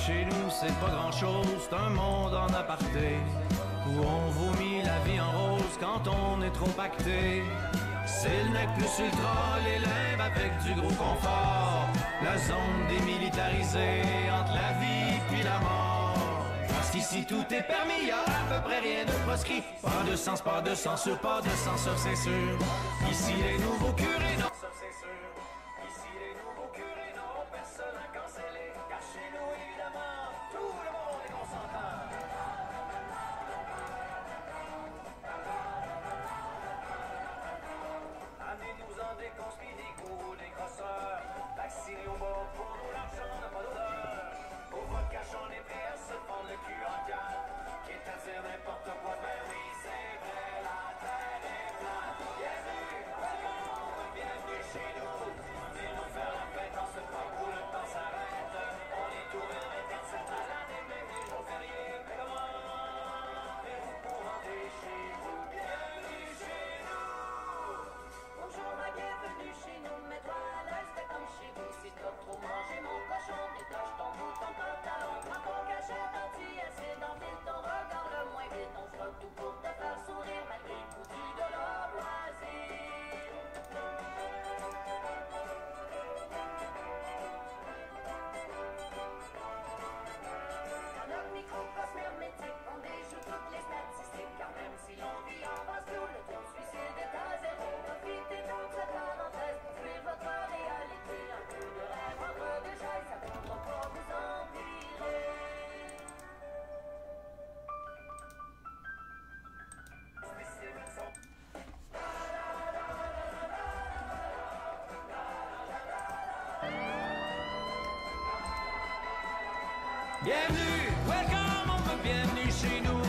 chez nous, c'est pas grand-chose, c'est un monde en aparté, où on vomit la vie en rose quand on est trop pacté. C'est le nec plus ultra, les limbes avec du gros confort, la zone démilitarisée entre la vie puis la mort. Parce qu'ici tout est permis, y'a à peu près rien de proscrit. Pas de sens, pas de censure, pas de censure, c'est sûr. Ici les nouveaux curés, non, ça c'est sûr. Ici les nouveaux curés n'ont personne à canceller, car chez nous évidemment, tout le monde est consentant. Amenez-nous-en des conspires, des goûts, des grosseurs. Vaccinés au bord, pour nous l'argent n'a pas d'odeur. Au vodka, j'en ai prêt à se prendre le cul en quatre. Quitte à dire n'importe quoi, ben oui, c'est vrai, la terre est plate. Bienvenue, welcome, bienvenue chez nous. Venez nous faire la fête en ce pas où le temps s'arrête. On est ouvert 24/7 à l'année, même les jours fériés. Mais comment faites-vous pour rentrer chez vous? Bienvenue chez nous. Bonjour, ma bienvenue chez nous, mets-toi à l'aise, fais comme chez vous. Si t'as trop mangé mon cochon, détache ton bout, ton pantalon. Prends ton cachet, anti-acide, enfile ton regard le moins vite. On fera tout pour te faire sourire, malgré le coup du dollar loisir. Notre microcosme hermétique, on déjoue toutes les statistiques. Car même si l'on vit en vase clos, le taux de suicide est à zéro. Profitez-vous de cette parenthèse pour fuir votre réalité. Un peu de rêve entre deux chaises, ça ne pourra pas vous empirer. Bienvenue, welcome, on veut bienvenue chez nous.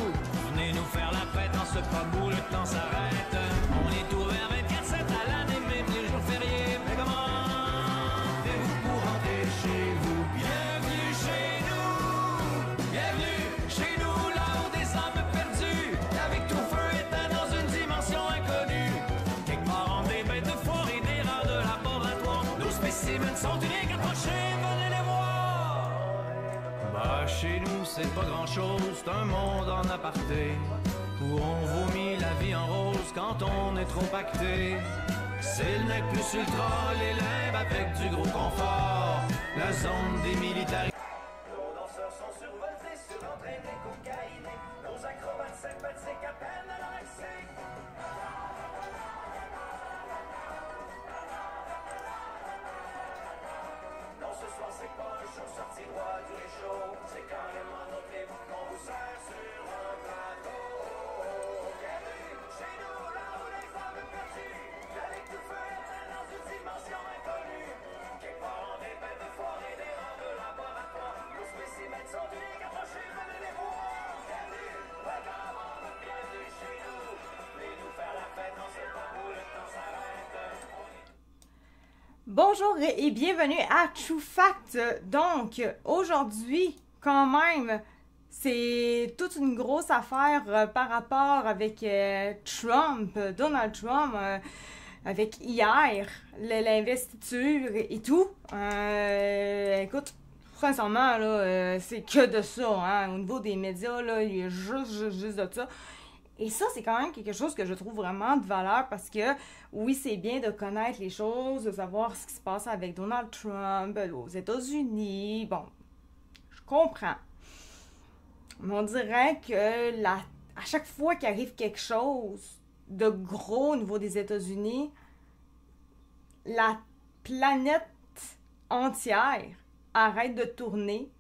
Venez nous faire la fête en ce pas où le temps s'arrête. On est ouvert 24/7 à l'année, même les jours fériés. Mais comment faites-vous pour rentrer chez vous? Bienvenue chez nous. Bienvenue chez nous, là où des âmes perdues, avec tout feu éteint dans une dimension inconnue. Quelque part en des bêtes de foire et des rats de laboratoire. Nos spécimens sont uniques, approchez, venez les voir. Bah, chez nous, c'est pas grand-chose, c'est un monde en aparté, où on vomit la vie en rose quand on est trop pacté. C'est le nec plus ultra, les limbes avec du gros confort, la zone démilitarisée. Nos danseurs sont survoltés, surentraînés, cocaïnés, nos acrobates sympathiques à peine à l'accès. Non, ce soir c'est pas un show sorti roi du réchaud, c'est carrément notre trip qu'on vous sert sur un plateau. Bienvenue chez nous, là où les âmes perdues, avec tout feu éteint dans une dimension inconnue. Quelque part en des bêtes de foire et des rangs de laboratoire, nos spécimens sont uniques, approchez, venez les voir. Bienvenue, welcome, on veut bienvenue chez nous. Venez nous faire la fête, on sait pas où le temps s'arrête. Bonjour et bienvenue à True Fact. Donc, aujourd'hui, quand même, c'est toute une grosse affaire par rapport avec Trump, Donald Trump, avec hier, l'investiture et tout. Écoute, sincèrement, là, c'est que de ça, hein. Au niveau des médias, là, il y a juste de ça. Et ça, c'est quand même quelque chose que je trouve vraiment de valeur parce que, oui, c'est bien de connaître les choses, de savoir ce qui se passe avec Donald Trump aux États-Unis. Bon, je comprends. Mais on dirait que à chaque fois qu'il arrive quelque chose de gros au niveau des États-Unis, la planète entière arrête de tourner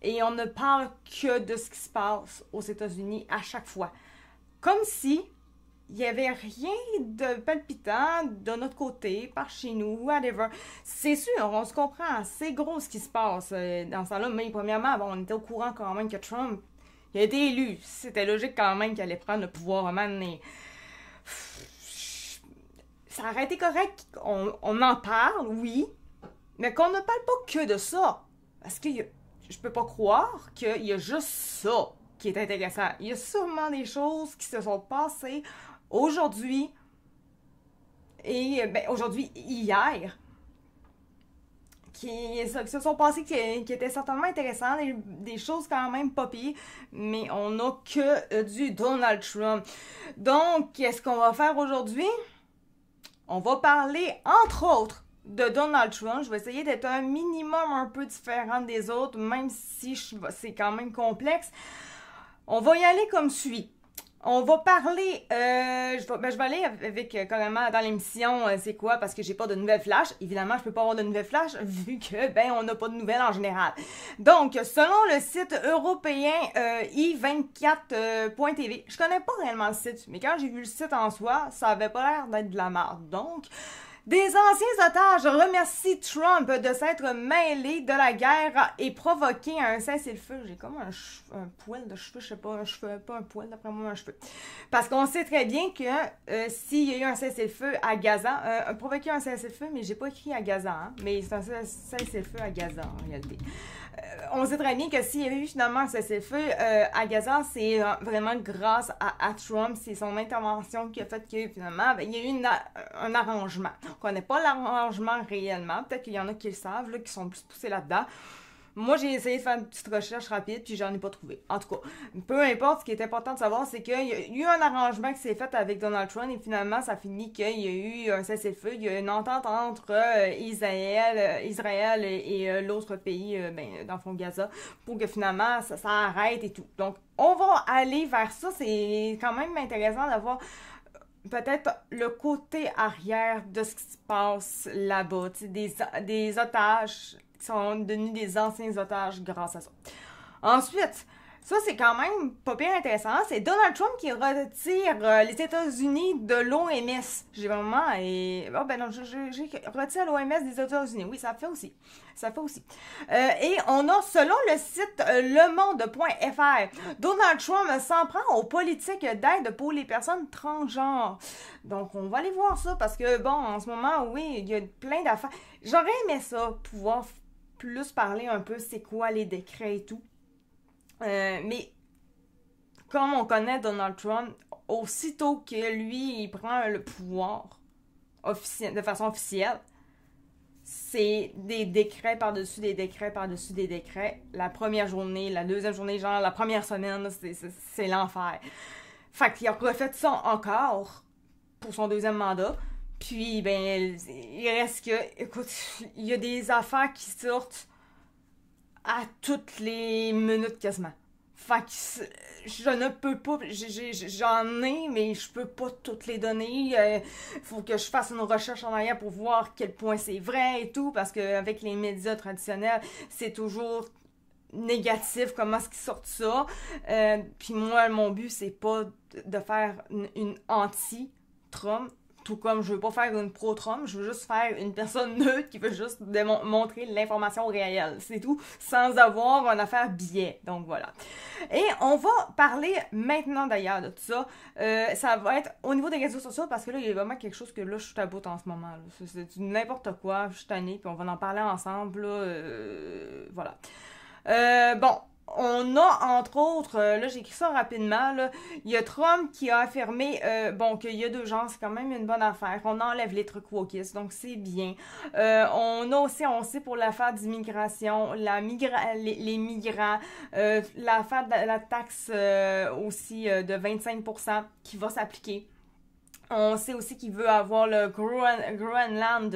et on ne parle que de ce qui se passe aux États-Unis à chaque fois. Comme si il n'y avait rien de palpitant de notre côté, par chez nous, whatever. C'est sûr, on se comprend, c'est gros ce qui se passe dans ce temps-là. Mais premièrement, bon, on était au courant quand même que Trump, il a été élu. C'était logique quand même qu'il allait prendre le pouvoir à un moment donné. Ça aurait été correct, on en parle, oui, mais qu'on ne parle pas que de ça. Parce que je peux pas croire qu'il y a juste ça qui est intéressant. Il y a sûrement des choses qui se sont passées aujourd'hui et aujourd'hui, hier, qui se sont passées qui étaient certainement intéressantes, des choses quand même pas pires, mais on n'a que du Donald Trump. Donc, qu'est-ce qu'on va faire aujourd'hui? On va parler, entre autres, de Donald Trump. Je vais essayer d'être un minimum un peu différente des autres, même si c'est quand même complexe. On va y aller comme suit. On va parler, je vais aller avec carrément dans l'émission, c'est quoi, parce que j'ai pas de nouvelles flash. Évidemment, je peux pas avoir de nouvelles flash vu que, on n'a pas de nouvelles en général. Donc, selon le site européen i24.tv, je connais pas réellement le site, mais quand j'ai vu le site en soi, ça avait pas l'air d'être de la merde. Donc, des anciens otages remercient Trump de s'être mêlé de la guerre et provoqué un cessez-le-feu. J'ai comme un poil de cheveux, je sais pas, pas un poil, d'après moi, un cheveu. Parce qu'on sait très bien que s'il y a eu un cessez-le-feu à Gaza, provoqué un cessez-le-feu, mais j'ai pas écrit à Gaza, hein, mais c'est un cessez-le-feu à Gaza en réalité. On sait très bien que s'il y avait eu finalement un cessez-le-feu à Gaza, c'est vraiment grâce à Trump, c'est son intervention qui a fait que finalement, il y a eu un arrangement. On connaît pas l'arrangement réellement, peut-être qu'il y en a qui le savent, là, qui sont plus poussés là-dedans. Moi, j'ai essayé de faire une petite recherche rapide, puis j'en ai pas trouvé. En tout cas, peu importe, ce qui est important de savoir, c'est qu'il y a eu un arrangement qui s'est fait avec Donald Trump, et finalement, ça finit qu'il y a eu un cessez-le-feu, il y a une entente entre Israël et l'autre pays, dans le fond, Gaza, pour que finalement, ça arrête et tout. Donc, on va aller vers ça. C'est quand même intéressant d'avoir peut-être le côté arrière de ce qui se passe là-bas, des otages qui sont devenus des anciens otages grâce à ça. Ensuite, ça c'est quand même pas bien intéressant, c'est Donald Trump qui retire les États-Unis de l'OMS. J'ai vraiment... j'ai retiré l'OMS des États-Unis. Oui, ça fait aussi. Et on a, selon le site lemonde.fr, Donald Trump s'en prend aux politiques d'aide pour les personnes transgenres. Donc, on va aller voir ça parce que, en ce moment, oui, il y a plein d'affaires. J'aurais aimé ça, pouvoir plus parler un peu c'est quoi les décrets et tout. Mais comme on connaît Donald Trump, aussitôt que lui, il prend le pouvoir de façon officielle, c'est des décrets par-dessus des décrets par-dessus des décrets. La première journée, la deuxième journée, genre la première semaine, c'est l'enfer. Fait qu'il a refait ça encore pour son deuxième mandat. Puis, il reste que, écoute, il y a des affaires qui sortent à toutes les minutes quasiment. Fait que je ne peux pas, j'en ai, mais je peux pas toutes les donner. Faut que je fasse une recherche en arrière pour voir quel point c'est vrai et tout, parce qu'avec les médias traditionnels, c'est toujours négatif comment est-ce qu'ils sortent ça. Puis moi, mon but, c'est pas de faire une anti-Trump. Tout comme je veux pas faire une pro-Trump, je veux juste faire une personne neutre qui veut juste montrer l'information réelle. C'est tout, sans avoir une affaire biais. Donc voilà. Et on va parler maintenant d'ailleurs de tout ça. Ça va être au niveau des réseaux sociaux parce que là, il y a vraiment quelque chose que là, je suis à bout en ce moment. C'est n'importe quoi, je suis tannée, puis on va en parler ensemble. Voilà. On a, entre autres, là, j'ai écrit ça rapidement, là, il y a Trump qui a affirmé, qu'il y a deux genres, c'est quand même une bonne affaire. On enlève les trucs wokistes, donc c'est bien. On a aussi, on sait pour l'affaire d'immigration, les migrants, l'affaire de la taxe aussi de 25% qui va s'appliquer. On sait aussi qu'il veut avoir le Groenland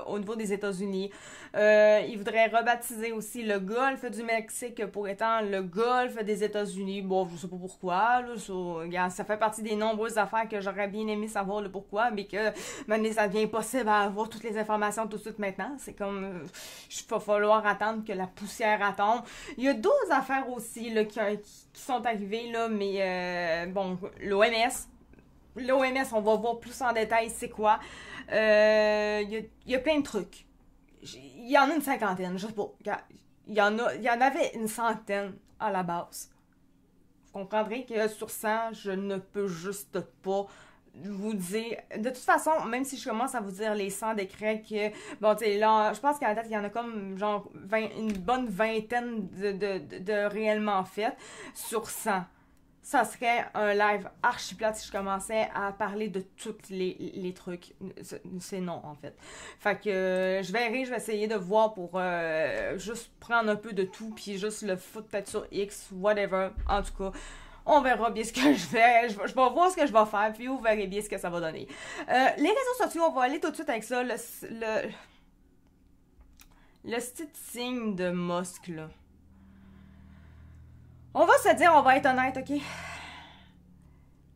au niveau des États-Unis. Il voudrait rebaptiser aussi le golfe du Mexique pour étant le golfe des États-Unis. Bon, je sais pas pourquoi. Là, ça fait partie des nombreuses affaires que j'aurais bien aimé savoir le pourquoi, mais que maintenant ça devient impossible à avoir toutes les informations tout de suite maintenant. C'est comme il va falloir attendre que la poussière tombe. Il y a d'autres affaires aussi là, qui sont arrivées, là, mais l'OMS, on va voir plus en détail c'est quoi. Il y a plein de trucs. Il y en a une cinquantaine, je sais pas. Il y en avait une centaine à la base. Vous comprendrez que sur 100, je ne peux juste pas vous dire... De toute façon, même si je commence à vous dire les 100 décrets que... Bon, tu sais, là, je pense qu'à la date, il y en a comme, genre, une bonne vingtaine de réellement faits sur 100. ça serait un live archi plate si je commençais à parler de tous les trucs. C'est non, en fait. Fait que je verrai, je vais essayer de voir pour juste prendre un peu de tout, puis juste le foutre peut-être sur X, whatever. En tout cas, on verra bien ce que je fais. Je vais voir ce que je vais faire, puis vous verrez bien ce que ça va donner. Les réseaux sociaux, on va aller tout de suite avec ça. Le petit signe de Musk, là. On va se dire, on va être honnête, ok?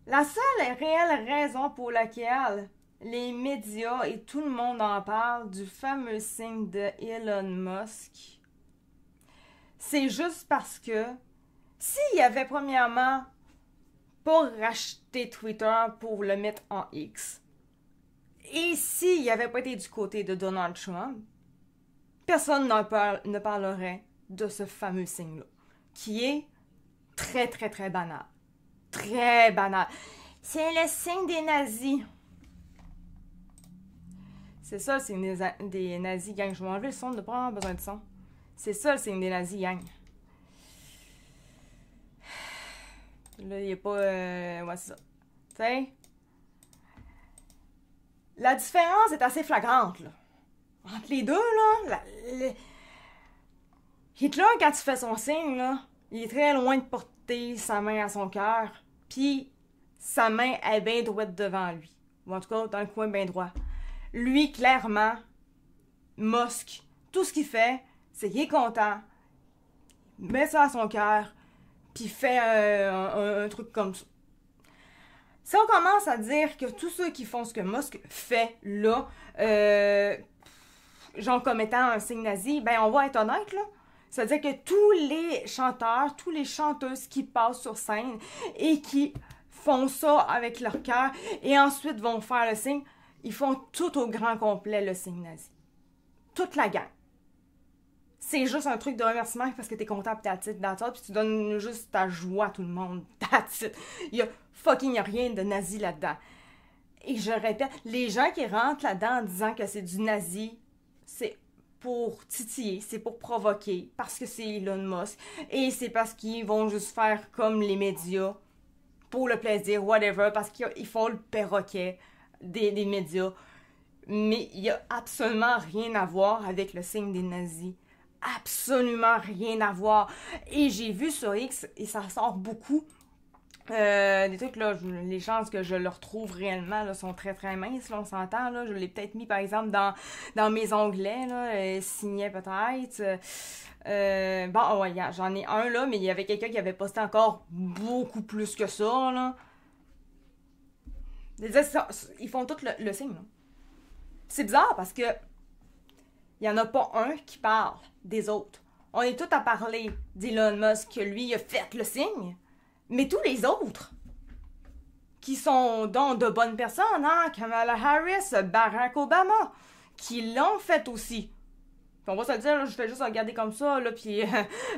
La seule et réelle raison pour laquelle les médias et tout le monde en parle du fameux signe de Elon Musk, c'est juste parce que s'il avait premièrement pas racheté Twitter pour le mettre en X, et s'il n'avait pas été du côté de Donald Trump, personne ne parlerait de ce fameux signe-là, qui est très, très, très banal. Très banal. C'est le signe des nazis. C'est ça le signe des nazis, gang. Je vais enlever le son, de pas avoir besoin de son. C'est ça le signe des nazis, gang. Là, il n'y a pas... ouais, c'est ça. Tu sais? La différence est assez flagrante, là. Entre les deux, là, Hitler, quand il fait son signe, là, il est très loin de porter sa main à son cœur, puis sa main est bien droite devant lui. Ou en tout cas, dans le coin bien droit. Lui, clairement, Musk, tout ce qu'il fait, c'est qu'il est content, met ça à son cœur, puis fait un truc comme ça. Si on commence à dire que tous ceux qui font ce que Musk fait là, genre comme étant un signe nazi, ben on va être honnête, là. C'est-à-dire que tous les chanteurs, tous les chanteuses qui passent sur scène et qui font ça avec leur cœur et ensuite vont faire le signe, ils font tout au grand complet le signe nazi. Toute la gang. C'est juste un truc de remerciement parce que t'es content pis t'as titre dans ça, puis tu donnes juste ta joie à tout le monde. That's it. Il y a rien de nazi là-dedans. Et je répète, les gens qui rentrent là-dedans en disant que c'est du nazi, c'est pour titiller, c'est pour provoquer, parce que c'est Elon Musk, et c'est parce qu'ils vont juste faire comme les médias, pour le plaisir, whatever, parce qu'ils font le perroquet des médias. Mais il n'y a absolument rien à voir avec le signe des nazis. Absolument rien à voir. Et j'ai vu sur X, et ça sort beaucoup, des trucs là, les chances que je le retrouve réellement là, sont très très minces, là, on s'entend, là, je l'ai peut-être mis par exemple dans mes onglets, là, signé peut-être. Bon, ouais, j'en ai un là, mais il y avait quelqu'un qui avait posté encore beaucoup plus que ça, là. Ils font tout le signe, là. C'est bizarre parce que il y en a pas un qui parle des autres. On est tous à parler d'Elon Musk, que lui il a fait le signe. Mais tous les autres, qui sont donc de bonnes personnes, hein, Kamala Harris, Barack Obama, qui l'ont fait aussi. Puis on va se le dire, là, je fais juste regarder comme ça, là, puis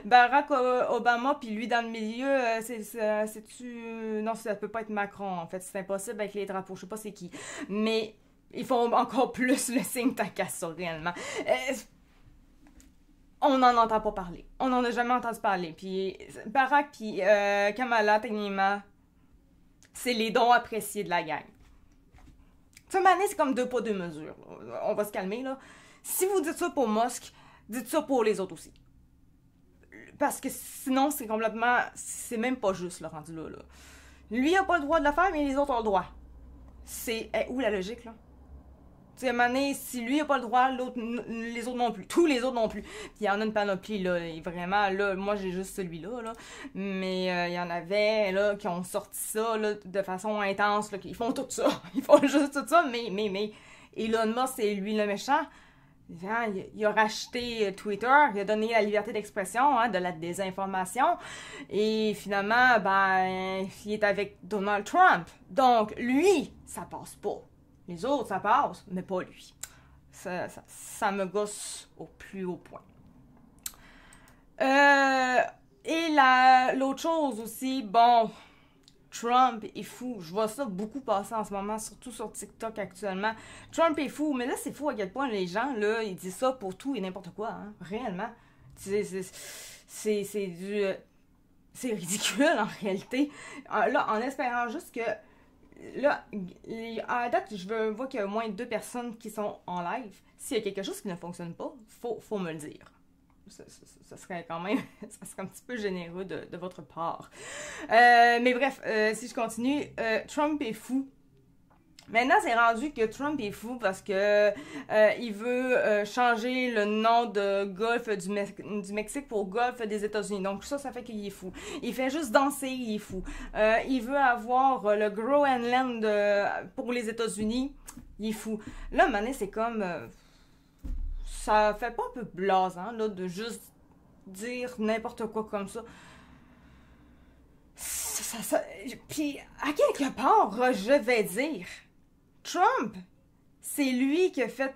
Barack Obama, puis lui dans le milieu, c'est-tu... Non, ça peut pas être Macron, en fait, c'est impossible avec les drapeaux, je sais pas c'est qui. Mais ils font encore plus le signe tant qu'à ça, réellement. On n'en entend pas parler. On n'en a jamais entendu parler. Puis Barack puis Kamala, techniquement, c'est les dons appréciés de la gang. Ça, c'est comme 2 poids 2 mesures. On va se calmer, là. Si vous dites ça pour Musk, dites ça pour les autres aussi. Parce que sinon, c'est complètement... C'est même pas juste, le rendu là. Lui, il a pas le droit de le faire, mais les autres ont le droit. C'est... où la logique, là? Tu sais, à un moment donné, si lui n'a pas le droit, les autres non plus. Tous les autres non plus. Puis il y en a une panoplie, là. Et vraiment, là, moi, j'ai juste celui-là, là. Mais il y en avait, là, qui ont sorti ça, là, de façon intense, là. Ils font tout ça. Ils font juste tout ça, mais Elon Musk, c'est lui le méchant. Il a racheté Twitter, il a donné la liberté d'expression, hein, de la désinformation. Et finalement, ben, il est avec Donald Trump. Donc, lui, ça passe pas. Les autres, ça passe, mais pas lui. Ça me gosse au plus haut point. Et l'autre chose aussi, bon, Trump est fou. Je vois ça beaucoup passer en ce moment, surtout sur TikTok actuellement. Trump est fou, mais là, c'est fou à quel point les gens, là, ils disent ça pour tout et n'importe quoi, hein, réellement. C'est C'est ridicule, en réalité. Là, en espérant juste que... Là, à la date, je vois qu'il y a au moins 2 personnes qui sont en live. S'il y a quelque chose qui ne fonctionne pas, faut me le dire. Ça serait quand même... ça serait un petit peu généreux de votre part. Mais bref, si je continue, Trump est fou. Maintenant, c'est rendu que Trump est fou parce que il veut changer le nom de Golfe du Mexique pour Golfe des États-Unis. Donc ça fait qu'il est fou. Il fait juste danser, il est fou. Il veut avoir le Groenland pour les États-Unis, il est fou. Là, maintenant, c'est comme... ça fait pas un peu blasant, là, de juste dire n'importe quoi comme ça. Puis, à quelque part, je vais dire... Trump, c'est lui qui a fait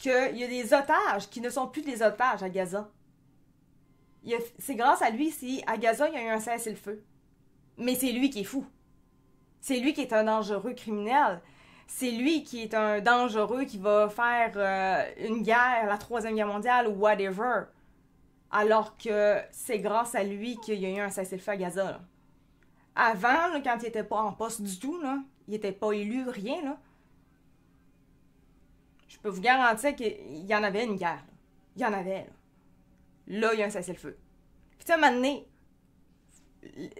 qu'il y a des otages qui ne sont plus des otages à Gaza. C'est grâce à lui si à Gaza, il y a eu un cessez-le-feu. Mais c'est lui qui est fou. C'est lui qui est un dangereux criminel. C'est lui qui est un dangereux qui va faire une guerre, la 3e guerre mondiale ou whatever. Alors que c'est grâce à lui qu'il y a eu un cessez-le-feu à Gaza. Là. Avant, là, quand il n'était pas en poste du tout, là, il n'était pas élu, rien, là. Je peux vous garantir qu'il y en avait une guerre. Là. Il y en avait, là. Là, il y a un cessez-le-feu. Puis, tu sais, maintenant,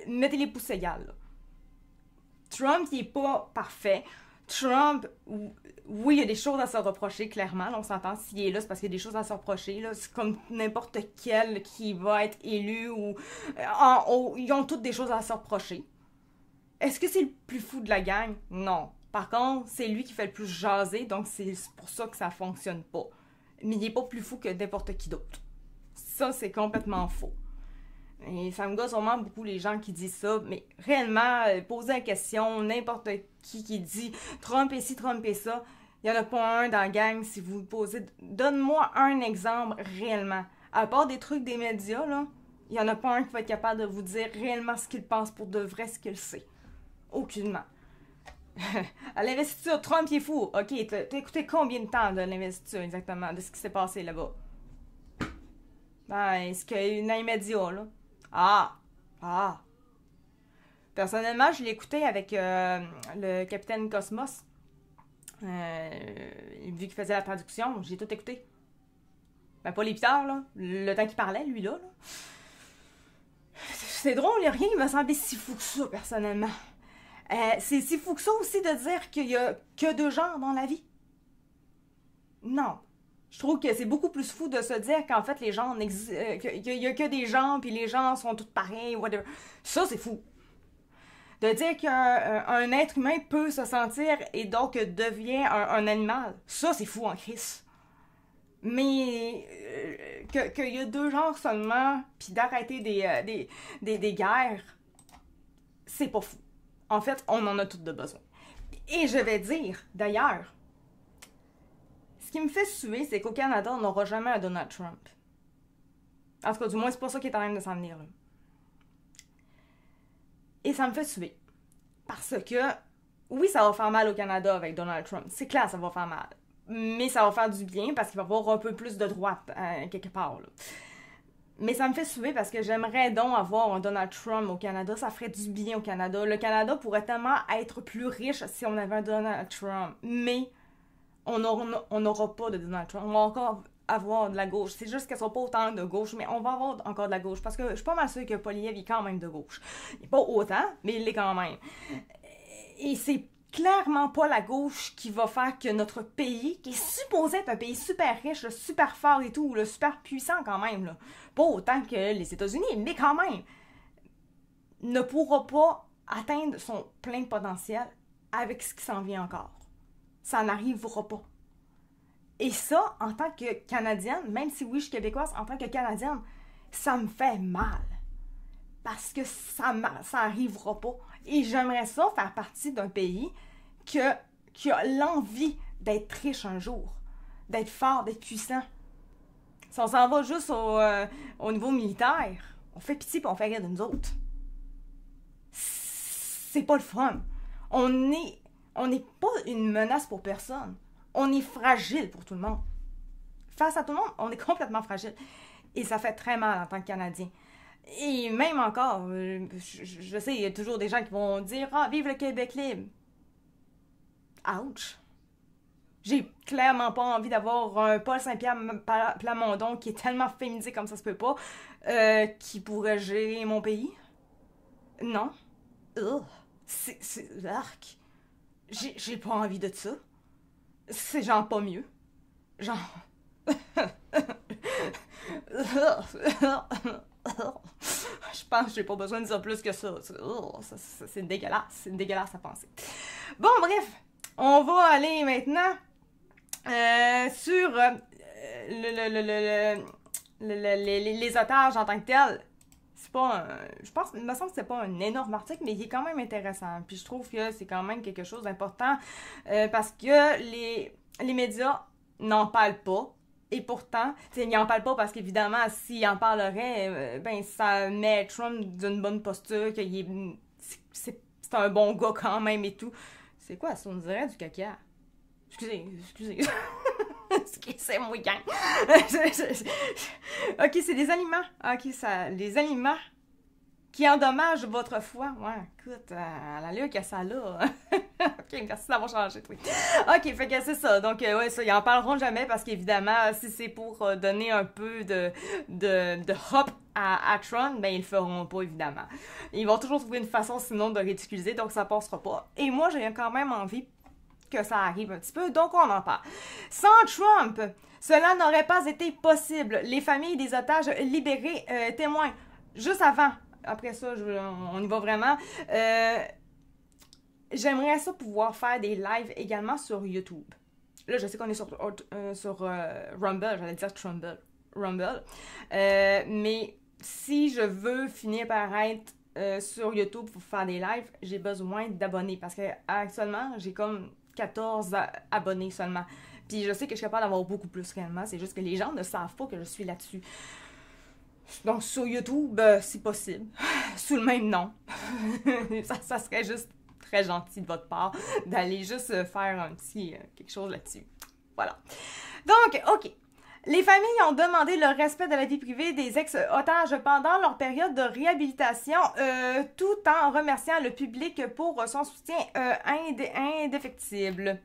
mettez les pouces égales, là. Trump, il n'est pas parfait. Trump, oui, il y a des choses à se reprocher, clairement. Là, on s'entend, s'il est là, c'est parce qu'il y a des choses à se reprocher. Là. C'est comme n'importe quel qui va être élu ou en haut. Ils ont toutes des choses à se reprocher. Est-ce que c'est le plus fou de la gang? Non. Par contre, c'est lui qui fait le plus jaser, donc c'est pour ça que ça fonctionne pas. Mais il n'est pas plus fou que n'importe qui d'autre. Ça, c'est complètement faux. Et ça me gosse vraiment beaucoup les gens qui disent ça, mais réellement, poser la question, n'importe qui dit Trump et ci, Trump et ça, il n'y en a pas un dans la gang si vous posez... Donne-moi un exemple réellement. À part des trucs des médias, là, il n'y en a pas un qui va être capable de vous dire réellement ce qu'il pense pour de vrai, ce qu'il sait. Aucunement. À l'investiture, Trump il est fou. Ok, t'as écouté combien de temps de l'investiture exactement, de ce qui s'est passé là-bas? Ben, est-ce qu'il y a une immédiat, là? Ah! Personnellement, je l'ai écouté avec le capitaine Cosmos. Vu qu'il faisait la traduction, j'ai tout écouté. Ben, pas l'épiteur, là. Le temps qu'il parlait, lui, là. C'est drôle, il n'y a rien qui me semblait si fou que ça, personnellement. C'est si fou que ça aussi de dire qu'il y a que 2 genres dans la vie. Non. Je trouve que c'est beaucoup plus fou de se dire qu'en fait, les gens qu'il y a que des gens, puis les gens sont tous pareils, whatever. Ça, c'est fou. De dire qu'un être humain peut se sentir et donc devient un animal. Ça, c'est fou en Christ. Mais qu'il y a 2 genres seulement, puis d'arrêter des guerres, c'est pas fou. En fait, on en a toutes de besoin. Et je vais dire, d'ailleurs, ce qui me fait suer, c'est qu'au Canada, on n'aura jamais un Donald Trump. En tout cas, du moins, c'est pas ça qui est en train de s'en venir. Là. Et ça me fait suer. Parce que, oui, ça va faire mal au Canada avec Donald Trump. C'est clair, ça va faire mal. Mais ça va faire du bien parce qu'il va y avoir un peu plus de droite, quelque part. Là. Mais ça me fait suer parce que j'aimerais donc avoir un Donald Trump au Canada. Ça ferait du bien au Canada. Le Canada pourrait tellement être plus riche si on avait un Donald Trump. Mais on n'aura pas de Donald Trump. On va encore avoir de la gauche. C'est juste qu'elle ne soit pas autant de gauche, mais on va avoir encore de la gauche. Parce que je suis pas mal sûre que Poilievre est quand même de gauche. Il n'est pas autant, mais il l'est quand même. Et c'est clairement pas la gauche qui va faire que notre pays, qui est supposé être un pays super riche, super fort et tout, super puissant quand même, là, pas autant que les États-Unis, mais quand même, ne pourra pas atteindre son plein potentiel avec ce qui s'en vient encore. Ça n'arrivera pas. Et ça, en tant que Canadienne, même si oui, je suis québécoise, en tant que Canadienne, ça me fait mal. Parce que ça n'arrivera pas. Et j'aimerais ça faire partie d'un pays qui a l'envie d'être riche un jour, d'être fort, d'être puissant. Si on s'en va juste au niveau militaire, on fait pitié et on fait rire de nous autres. C'est pas le fun. On n'est pas une menace pour personne. On est fragile pour tout le monde. Face à tout le monde, on est complètement fragile. Et ça fait très mal en tant que Canadien. Et même encore, je sais, il y a toujours des gens qui vont dire « Ah, vive le Québec libre! » Ouch! J'ai clairement pas envie d'avoir un Paul Saint-Pierre Plamondon qui est tellement féminisé comme ça se peut pas, qui pourrait gérer mon pays. Non. Ugh. C'est... Arc. J'ai pas envie de ça. C'est genre pas mieux. Genre... Je pense que j'ai pas besoin de dire plus que ça. C'est dégueulasse. C'est dégueulasse à penser. Bon, bref. On va aller maintenant sur les otages en tant que tels. C'est pas je pense, il me semble que c'est pas un énorme article, mais il est quand même intéressant. Puis je trouve que c'est quand même quelque chose d'important parce que les médias n'en parlent pas. Et pourtant, ils n'en parlent pas parce qu'évidemment, s'ils en parleraient, ben ça met Trump d'une bonne posture, qu'il est, c'est un bon gars quand même et tout. C'est quoi ça? On dirait du caca. Excusez. C'est moyen. Ok, c'est des aliments. Ok, les aliments qui endommagent votre foie. Ouais, écoute, à l'allure que ça là. Ok, merci d'avoir changé, oui. Ok, fait que c'est ça. Donc, ouais, ça, ils en parleront jamais parce qu'évidemment, si c'est pour donner un peu de hop à Trump, ben ils le feront pas, évidemment. Ils vont toujours trouver une façon sinon de ridiculiser, donc ça passera pas. Et moi, j'ai quand même envie que ça arrive un petit peu, donc on en parle. Sans Trump, cela n'aurait pas été possible. Les familles des otages libérés témoignent. Juste avant, après ça, on y va vraiment. J'aimerais ça pouvoir faire des lives également sur YouTube. Là, je sais qu'on est sur Rumble, j'allais dire Rumble. Mais si je veux finir par être sur YouTube pour faire des lives, j'ai besoin d'abonnés parce que actuellement, j'ai comme 14 abonnés seulement. Puis je sais que je suis capable d'avoir beaucoup plus réellement, c'est juste que les gens ne savent pas que je suis là-dessus. Donc sur YouTube, c'est possible. Sous le même nom. ça serait juste très gentil de votre part d'aller juste faire un petit quelque chose là-dessus. Voilà. Donc, OK. Les familles ont demandé le respect de la vie privée des ex-otages pendant leur période de réhabilitation, tout en remerciant le public pour son soutien indéfectible.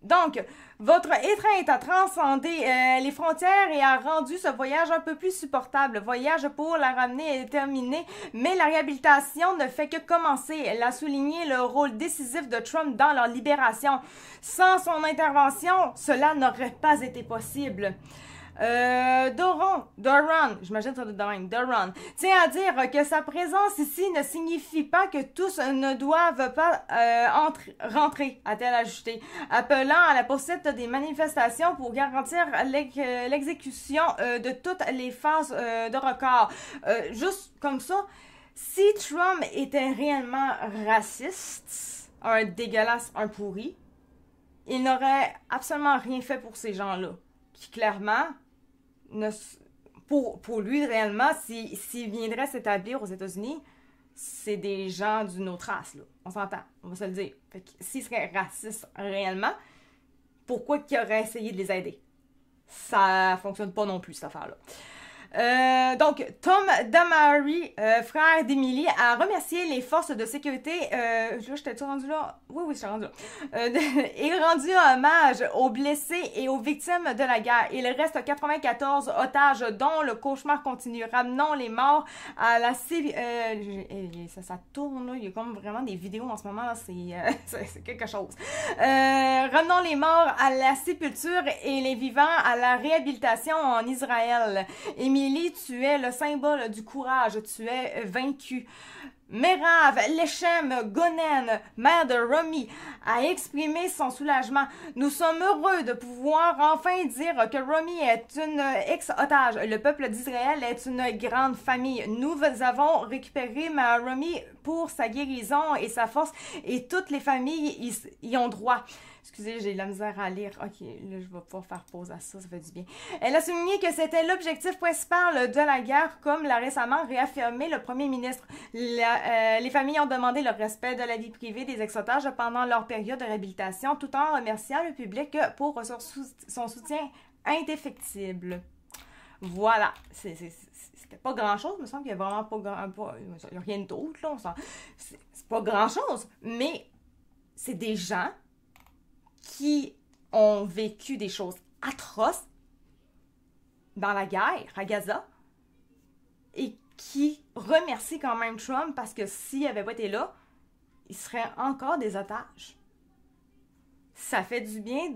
Donc, votre étreinte a transcendé les frontières et a rendu ce voyage un peu plus supportable. Le voyage pour la ramener est terminé, mais la réhabilitation ne fait que commencer. Elle a souligné le rôle décisif de Trump dans leur libération. Sans son intervention, cela n'aurait pas été possible. Doron, j'imagine que ça doit être de même, Doron, tient à dire que sa présence ici ne signifie pas que tous ne doivent pas rentrer, a-t-elle ajouté, appelant à la poursuite des manifestations pour garantir l'exécution de toutes les phases de record. Juste comme ça, si Trump était réellement raciste, un dégueulasse, un pourri, il n'aurait absolument rien fait pour ces gens-là. Qui clairement, pour lui réellement, s'il viendrait s'établir aux États-Unis, c'est des gens d'une autre race, là. On s'entend, on va se le dire. Fait que s'il serait raciste réellement, pourquoi qu'il aurait essayé de les aider? Ça fonctionne pas non plus, cette affaire-là. Donc, Tom Damari, frère d'Emily, a remercié les forces de sécurité. Là, j'étais-tu rendu là? Oui, je suis rendu là. Et rendu hommage aux blessés et aux victimes de la guerre. Il reste 94 otages dont le cauchemar continue. Ramenons les morts à la ça tourne, là. Il y a comme vraiment des vidéos en ce moment, là. C'est quelque chose. Ramenons les morts à la sépulture et les vivants à la réhabilitation en Israël. Émilie, tu es le symbole du courage, tu es vaincu. Merav Lechem Gonen, mère de Romy, a exprimé son soulagement. Nous sommes heureux de pouvoir enfin dire que Romy est une ex-otage. Le peuple d'Israël est une grande famille. Nous avons récupéré ma Romy pour sa guérison et sa force et toutes les familles y ont droit. Excusez, j'ai de la misère à lire. Ok, là, je vais pouvoir faire pause à ça, ça fait du bien. Elle a souligné que c'était l'objectif principal de la guerre, comme l'a récemment réaffirmé le premier ministre. Les familles ont demandé le respect de la vie privée des ex-otages pendant leur période de réhabilitation, tout en remerciant le public pour son soutien indéfectible. Voilà. C'était pas grand-chose, il me semble qu'il y a vraiment il y a rien d'autre, là. C'est pas grand-chose, mais c'est des gens qui ont vécu des choses atroces dans la guerre à Gaza et qui remercient quand même Trump parce que s'il n'avait pas été là, il serait encore des otages. Ça fait du bien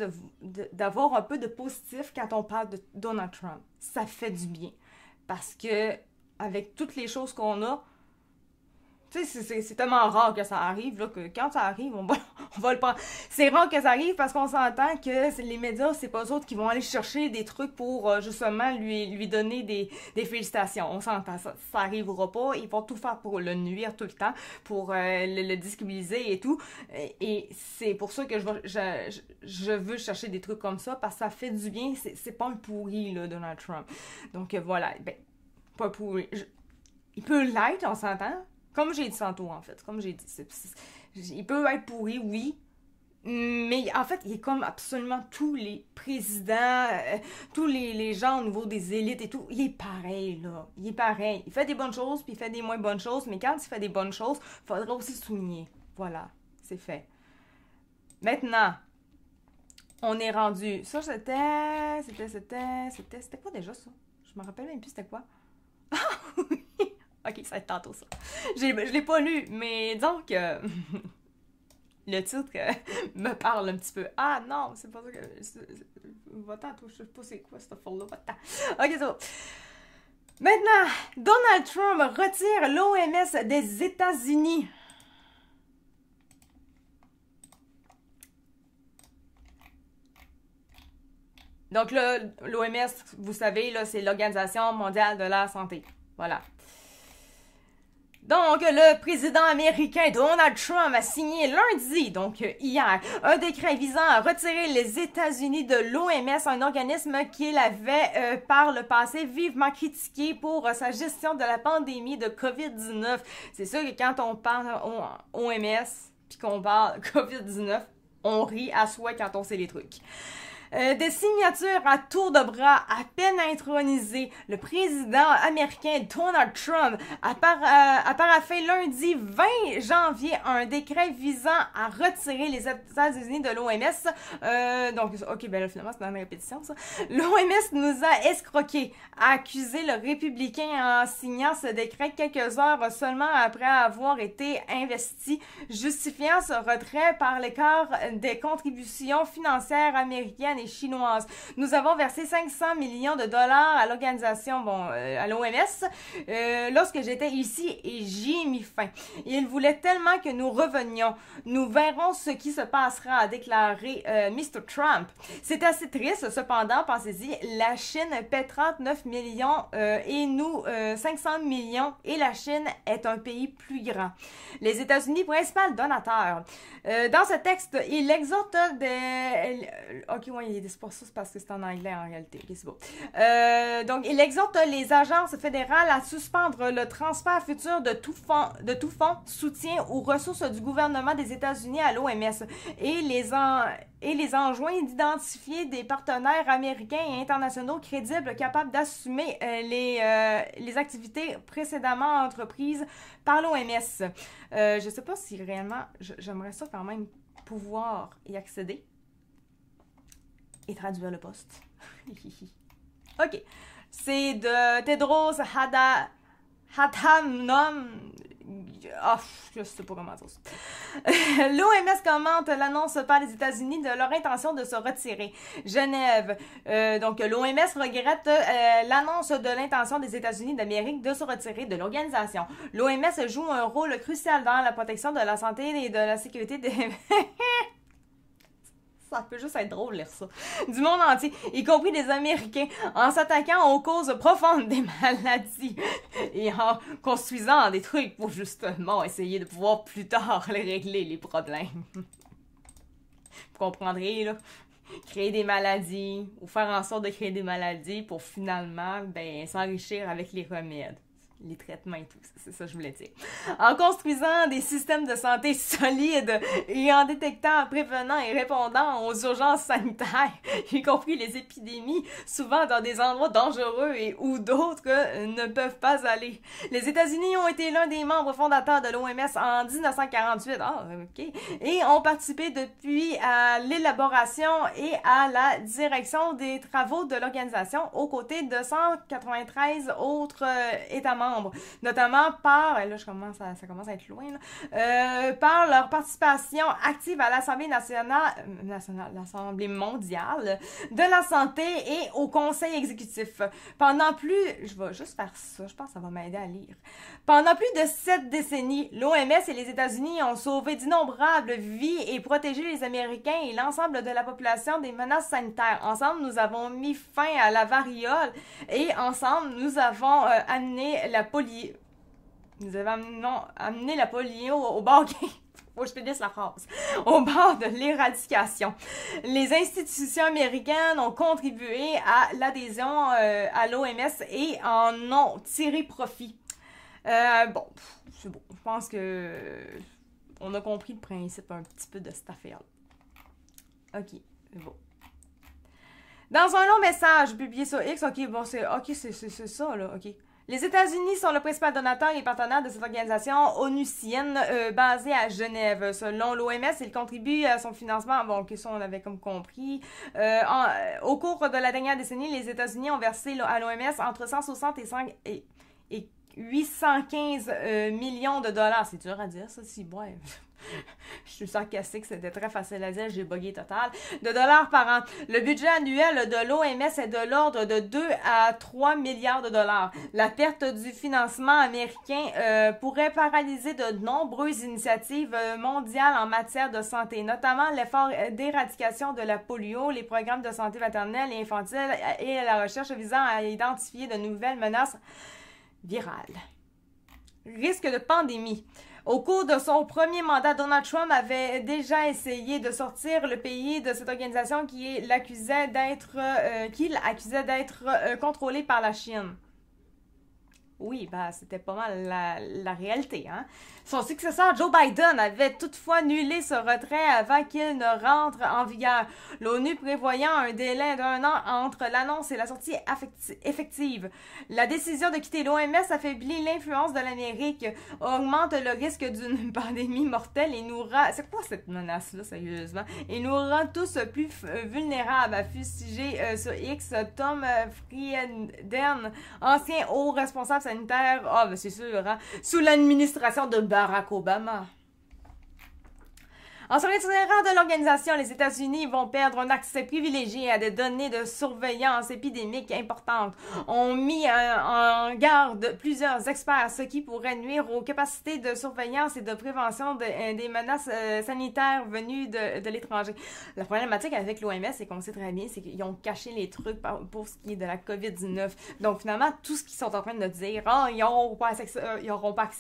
d'avoir un peu de positif quand on parle de Donald Trump. Ça fait du bien. Parce que, avec toutes les choses qu'on a, tu sais, c'est tellement rare que ça arrive, là, que quand ça arrive, on va le prendre. C'est rare que ça arrive parce qu'on s'entend que les médias, c'est pas eux autres qui vont aller chercher des trucs pour, justement, lui donner des félicitations. On s'entend, ça arrivera pas. Ils vont tout faire pour le nuire tout le temps, pour le déstabiliser et tout. Et c'est pour ça que je veux chercher des trucs comme ça, parce que ça fait du bien. C'est pas un pourri, là, Donald Trump. Donc, voilà. Ben, pas pourri. Il peut l'être, on s'entend. Comme j'ai dit tantôt, en fait. Comme j'ai dit. Il peut être pourri, oui. Mais en fait, il est comme absolument tous les présidents, tous les gens au niveau des élites et tout. Il est pareil, là. Il est pareil. Il fait des bonnes choses, puis il fait des moins bonnes choses. Mais quand il fait des bonnes choses, il faudra aussi souligner. Voilà. C'est fait. Maintenant, on est rendu. Ça, c'était quoi déjà, ça? Je me rappelle même plus c'était quoi. Ah oui! Ok, ça va être tantôt, ça. Je l'ai pas lu, mais disons que le titre me parle un petit peu. Ah non, c'est pas ça que... Va-t'en, toi, je sais pas c'est quoi cette affaire-là, va-t'en. Ok, c'est bon. Maintenant, Donald Trump retire l'OMS des États-Unis. Donc là, l'OMS, vous savez, là, c'est l'Organisation mondiale de la santé. Voilà. Donc, le président américain Donald Trump a signé lundi, donc hier, un décret visant à retirer les États-Unis de l'OMS, un organisme qu'il avait par le passé vivement critiqué pour sa gestion de la pandémie de COVID-19. C'est sûr que quand on parle OMS puis qu'on parle COVID-19, on rit à soi quand on sait les trucs. Des signatures à tour de bras à peine intronisées, le président américain Donald Trump a paraphé lundi 20 janvier un décret visant à retirer les États-Unis de l'OMS. Donc, ok, ben là, finalement, c'est dans une répétition, ça. L'OMS nous a escroqués, a accusé le républicain en signant ce décret quelques heures seulement après avoir été investi, justifiant ce retrait par l'écart des contributions financières américaines et chinoises. Nous avons versé 500 millions de dollars à l'organisation, à l'OMS, lorsque j'étais ici et j'y ai mis fin. Ils voulaient tellement que nous revenions. Nous verrons ce qui se passera, a déclaré Mr. Trump. C'est assez triste, cependant, pensez-y, la Chine paie 39 millions et nous 500 millions et la Chine est un pays plus grand. Les États-Unis, principal donateur. Dans ce texte, il exhorte ok, ouais, c'est pas ça, c'est parce que c'est en anglais en réalité. Ok, c'est beau. Donc, il exhorte les agences fédérales à suspendre le transfert futur de tout fonds soutien aux ressources du gouvernement des États-Unis à l'OMS et les enjoint d'identifier des partenaires américains et internationaux crédibles capables d'assumer les activités précédemment entreprises par l'OMS. Je sais pas si réellement, j'aimerais ça quand même pouvoir y accéder et traduire le poste. Ok. C'est de Tedros Adhanom. Oh, je sais pas comment dire ça. L'OMS commente l'annonce par les États-Unis de leur intention de se retirer. Genève. Donc, l'OMS regrette l'annonce de l'intention des États-Unis d'Amérique de se retirer de l'organisation. L'OMS joue un rôle crucial dans la protection de la santé et de la sécurité des... Ça peut juste être drôle, lire ça. Du monde entier, y compris des Américains, en s'attaquant aux causes profondes des maladies et en construisant des trucs pour justement essayer de pouvoir plus tard les régler, les problèmes. Vous comprendrez, là? Créer des maladies ou faire en sorte de créer des maladies pour finalement, s'enrichir avec les remèdes. les traitements et tout, c'est ça que je voulais dire. En construisant des systèmes de santé solides et en détectant, prévenant et répondant aux urgences sanitaires, y compris les épidémies, souvent dans des endroits dangereux et où d'autres ne peuvent pas aller. Les États-Unis ont été l'un des membres fondateurs de l'OMS en 1948, et ont participé depuis à l'élaboration et à la direction des travaux de l'organisation aux côtés de 193 autres États membres, notamment par, là ça commence à être loin, par leur participation active à l'Assemblée l'Assemblée mondiale de la santé et au Conseil exécutif. Je vais juste faire ça, je pense que ça va m'aider à lire. Pendant plus de 7 décennies, l'OMS et les États-Unis ont sauvé d'innombrables vies et protégé les Américains et l'ensemble de la population des menaces sanitaires. Ensemble, nous avons mis fin à la variole et ensemble, nous avons amené la polio au bord. Faut que je finisse la phrase. Au bord de l'éradication. Les institutions américaines ont contribué à l'adhésion à l'OMS et en ont tiré profit. C'est bon. Je pense que on a compris le principe un petit peu de cette affaire-là. Ok, c'est bon. Dans un long message publié sur X, c'est ça, là, ok. Les États-Unis sont le principal donateur et partenaire de cette organisation onusienne basée à Genève. Selon l'OMS, il contribue à son financement. Bon, ça, on avait comme compris. Au cours de la dernière décennie, les États-Unis ont versé à l'OMS entre 160 et 815 millions de dollars. C'est dur à dire, ça, si, ouais. Je suis sarcastique, c'était très facile à dire, j'ai bugué total. De dollars par an. Le budget annuel de l'OMS est de l'ordre de 2 à 3 milliards de dollars. La perte du financement américain pourrait paralyser de nombreuses initiatives mondiales en matière de santé, notamment l'effort d'éradication de la polio, les programmes de santé maternelle et infantile et la recherche visant à identifier de nouvelles menaces virales. Risque de pandémie. Au cours de son premier mandat, Donald Trump avait déjà essayé de sortir le pays de cette organisation qu'il accusait d'être contrôlée par la Chine. Oui, c'était pas mal la réalité, hein. Son successeur, Joe Biden, avait toutefois annulé ce retrait avant qu'il ne rentre en vigueur. L'ONU prévoyant un délai d'1 an entre l'annonce et la sortie effective. La décision de quitter l'OMS affaiblit l'influence de l'Amérique, augmente le risque d'une pandémie mortelle et nous rend... C'est quoi cette menace-là, sérieusement? Et nous rend tous plus vulnérables, a fustigé sur X Tom Frieden, ancien haut responsable sanitaire, c'est sûr, hein, sous l'administration de Barack Obama. En se retirant de l'organisation, les États-Unis vont perdre un accès privilégié à des données de surveillance épidémique importantes. On mis en garde plusieurs experts, ce qui pourrait nuire aux capacités de surveillance et de prévention des menaces sanitaires venues de l'étranger. La problématique avec l'OMS, c'est qu'on sait très bien, c'est qu'ils ont caché les trucs pour ce qui est de la COVID-19. Donc finalement, tout ce qu'ils sont en train de dire, ils n'auront pas accès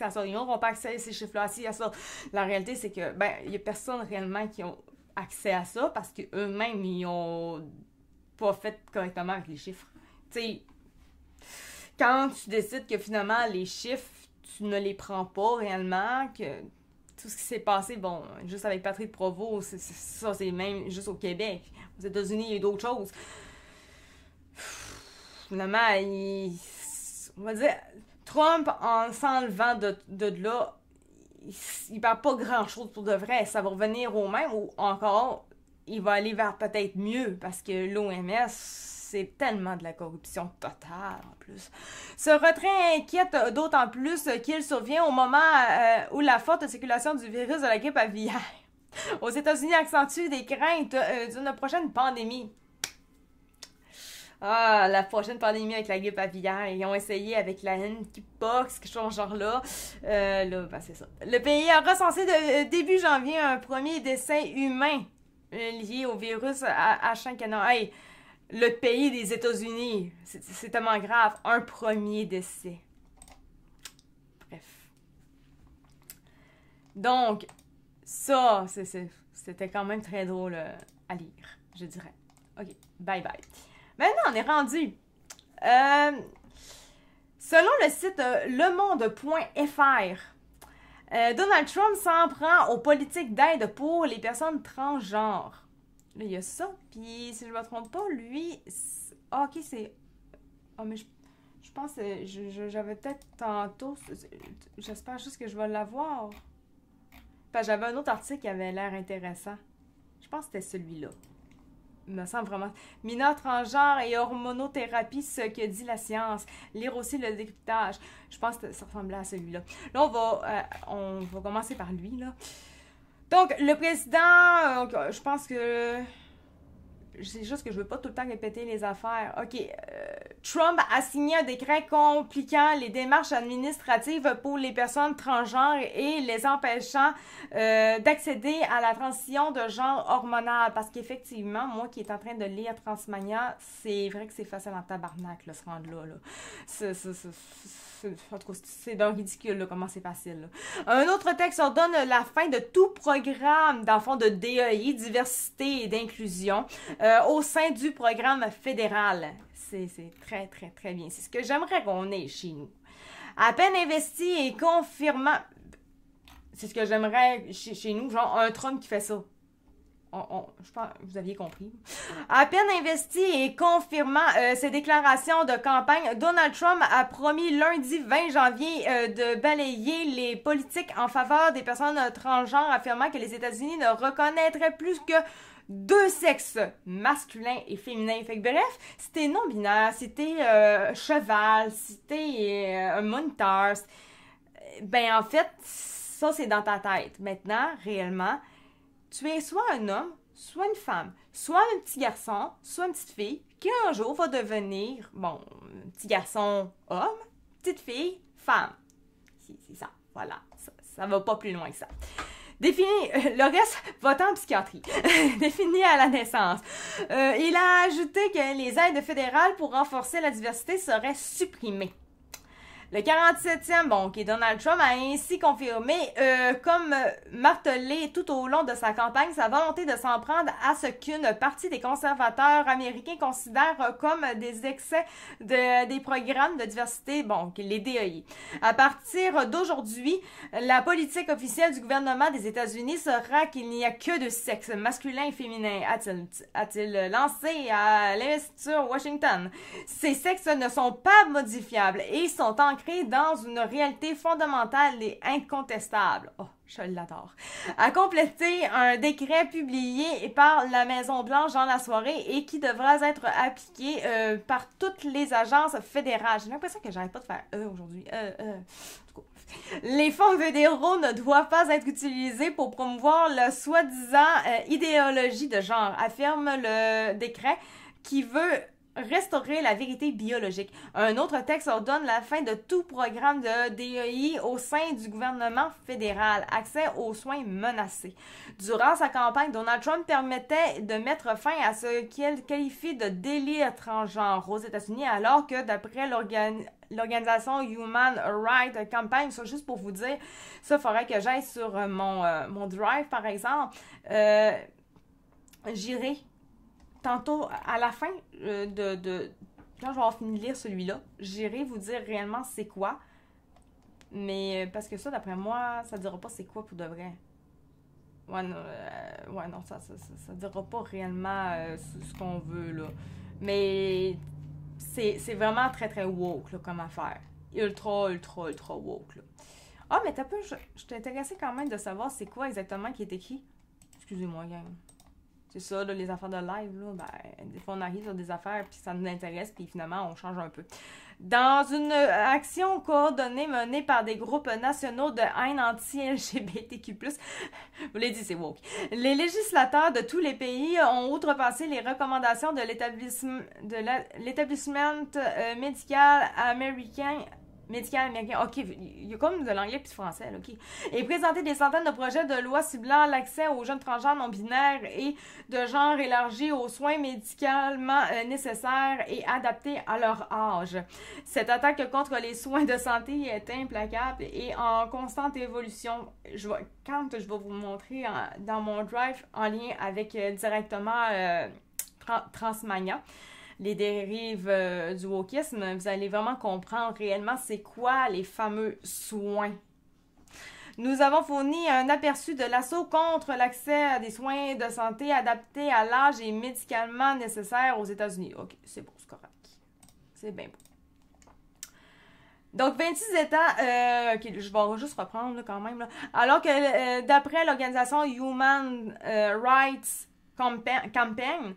à ça, ils n'auront pas accès à ces chiffres-là, à ça. La réalité, c'est que, il y a personne réellement qui ont accès à ça parce qu'eux-mêmes, ils ont pas fait correctement avec les chiffres. Tu sais, quand tu décides que finalement, les chiffres, tu ne les prends pas réellement, que tout ce qui s'est passé, juste avec Patrick Provost, c'est même juste au Québec. Aux États-Unis, il y a d'autres choses. Finalement, on va dire, Trump, en s'enlevant de là, il parle pas grand-chose pour de vrai. Ça va revenir au même ou encore, il va aller vers peut-être mieux parce que l'OMS, c'est tellement de la corruption totale en plus. Ce retrait inquiète d'autant plus qu'il survient au moment où la forte circulation du virus de la grippe aviaire aux États-Unis accentue des craintes d'une prochaine pandémie. La prochaine pandémie avec la grippe aviaire. Ils ont essayé avec la monkeypox, quelque chose genre là. C'est ça. Le pays a recensé début janvier un premier décès humain lié au virus H5N1. Hey, le pays des États-Unis, c'est tellement grave. Un premier décès. Bref. Donc, ça, c'était quand même très drôle à lire, je dirais. OK, bye bye. Maintenant, on est rendu. Selon le site lemonde.fr, Donald Trump s'en prend aux politiques d'aide pour les personnes transgenres. Là, il y a ça. Puis, si je ne me trompe pas, lui... Ah, ok, c'est... Ah, mais je pense que j'avais peut-être tantôt... J'espère juste que je vais l'avoir. Parce que j'avais un autre article qui avait l'air intéressant. Je pense que c'était celui-là. Il me semble vraiment. Mineurs transgenres et hormonothérapie, ce que dit la science. Lire aussi le décryptage. Je pense que ça ressemblait à celui-là. Là, on va commencer par lui, là. Donc, le président, je pense que... C'est juste que je veux pas tout le temps répéter les affaires. OK. Trump a signé un décret compliquant les démarches administratives pour les personnes transgenres et les empêchant d'accéder à la transition de genre hormonal. Parce qu'effectivement, moi qui est en train de lire Transmania, c'est vrai que c'est facile en tabarnak, là, se rendre là. C'est d'un ridicule, là, comment c'est facile. Là. Un autre texte ordonne la fin de tout programme, dans le fond, de DEI, diversité et d'inclusion, au sein du programme fédéral. C'est très, très, très bien. C'est ce que j'aimerais qu'on ait chez nous. À peine investi et confirmant... C'est ce que j'aimerais chez nous, genre un Trump qui fait ça. Je pense que vous aviez compris. À peine investi et confirmant ses déclarations de campagne, Donald Trump a promis lundi 20 janvier de balayer les politiques en faveur des personnes transgenres, affirmant que les États-Unis ne reconnaîtraient plus que 2 sexes, masculin et féminin. Fait que bref, si t'es non-binaire, si t'es cheval, si t'es un moniteur, ben en fait, ça c'est dans ta tête. Maintenant, réellement, tu es soit un homme, soit une femme, soit un petit garçon, soit une petite fille, qui un jour va devenir, bon, petit garçon, homme, petite fille, femme. C'est ça, voilà. Ça va pas plus loin que ça. Défini, le reste, va-t'en en psychiatrie. Défini à la naissance. Il a ajouté que les aides fédérales pour renforcer la diversité seraient supprimées. Le 47e, bon, qui est Donald Trump, a ainsi confirmé, comme martelé tout au long de sa campagne, sa volonté de s'en prendre à ce qu'une partie des conservateurs américains considèrent comme des excès des programmes de diversité, bon, les DEI. À partir d'aujourd'hui, la politique officielle du gouvernement des États-Unis sera qu'il n'y a que 2 sexes, masculin et féminin, a-t-il lancé à l'investiture Washington. Ces sexes ne sont pas modifiables et sont ancrés dans une réalité fondamentale et incontestable. Oh, je l'adore. A complété un décret publié par la Maison-Blanche dans la soirée et qui devra être appliqué par toutes les agences fédérales. J'ai l'impression que j'arrête pas de faire aujourd'hui. Les fonds fédéraux ne doivent pas être utilisés pour promouvoir la soi-disant idéologie de genre, affirme le décret qui veut restaurer la vérité biologique. Un autre texte ordonne la fin de tout programme de DEI au sein du gouvernement fédéral. Accès aux soins menacés. Durant sa campagne, Donald Trump permettait de mettre fin à ce qu'il qualifie de délire transgenre aux États-Unis, alors que d'après l'organisation Human Rights Campaign, ça juste pour vous dire, ça faudrait que j'aille sur mon drive par exemple, j'irai tantôt, à la fin quand je vais avoir fini de lire celui-là, j'irai vous dire réellement c'est quoi. Mais parce que ça, d'après moi, ça dira pas c'est quoi pour de vrai. Ouais, non, ça dira pas réellement ce qu'on veut, là. Mais c'est vraiment très, très woke, là, comme affaire. Ultra, ultra, ultra woke, là. Ah, mais t'as peu, je suis intéressée quand même de savoir c'est quoi exactement qui est écrit. Excusez-moi, gang. C'est ça, là, les affaires de live, là, ben, des fois on arrive sur des affaires, puis ça nous intéresse, puis finalement on change un peu. Dans une action coordonnée menée par des groupes nationaux de haine anti-LGBTQ+, vous l'avez dit, c'est woke. Les législateurs de tous les pays ont outrepassé les recommandations de l'établissement médical américain. OK, il y a comme de l'anglais puis du français, là, OK. Et présenter des centaines de projets de loi ciblant l'accès aux jeunes transgenres non-binaires et de genre élargi aux soins médicalement nécessaires et adaptés à leur âge. Cette attaque contre les soins de santé est implacable et en constante évolution. Quand je vais vous montrer dans mon drive en lien avec directement Transmania. les dérives du wokisme, vous allez vraiment comprendre réellement c'est quoi les fameux soins. Nous avons fourni un aperçu de l'assaut contre l'accès à des soins de santé adaptés à l'âge et médicalement nécessaires aux États-Unis. OK, c'est bon, c'est correct. C'est bien beau. Donc, 26 États, ok, je vais juste reprendre là, quand même. Là. Alors que d'après l'organisation Human Rights Campaign,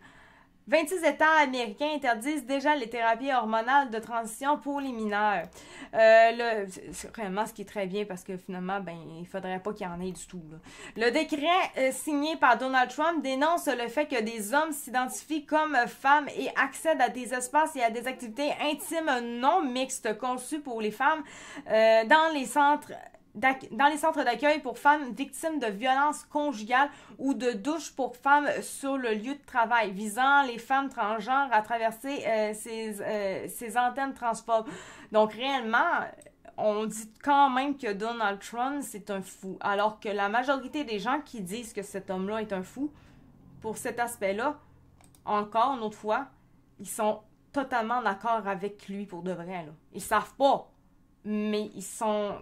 26 États américains interdisent déjà les thérapies hormonales de transition pour les mineurs. C'est vraiment ce qui est très bien parce que finalement, ben, il faudrait pas qu'il y en ait du tout. Là. Le décret signé par Donald Trump dénonce le fait que des hommes s'identifient comme femmes et accèdent à des espaces et à des activités intimes non mixtes conçues pour les femmes dans les centres d'accueil pour femmes victimes de violences conjugales ou de douches pour femmes sur le lieu de travail, visant les femmes transgenres à traverser ces antennes transphobes. Donc, réellement, on dit quand même que Donald Trump, c'est un fou, alors que la majorité des gens qui disent que cet homme-là est un fou, pour cet aspect-là, encore une autre fois, ils sont totalement d'accord avec lui pour de vrai. Là. Ils savent pas, mais ils sont...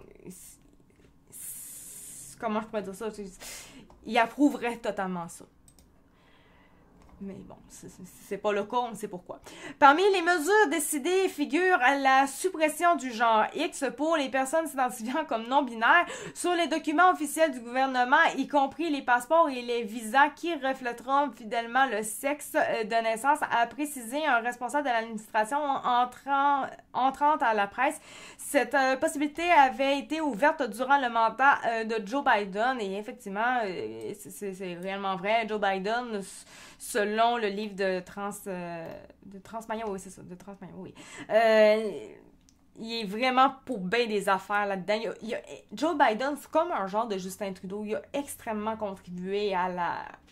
Comment je pourrais dire ça? Il approuverait totalement ça. Mais bon, c'est pas le cas, on sait pourquoi. Parmi les mesures décidées figure la suppression du genre X pour les personnes s'identifiant comme non-binaires sur les documents officiels du gouvernement, y compris les passeports et les visas qui reflèteront fidèlement le sexe de naissance, a précisé un responsable de l'administration entrant à la presse. Cette possibilité avait été ouverte durant le mandat de Joe Biden et effectivement, c'est réellement vrai. Joe Biden, selon le livre de Transmayon, oui, c'est ça, de Transmayon, oui. Il est vraiment pour bien des affaires là-dedans. Joe Biden, c'est comme un genre de Justin Trudeau. Il a extrêmement contribué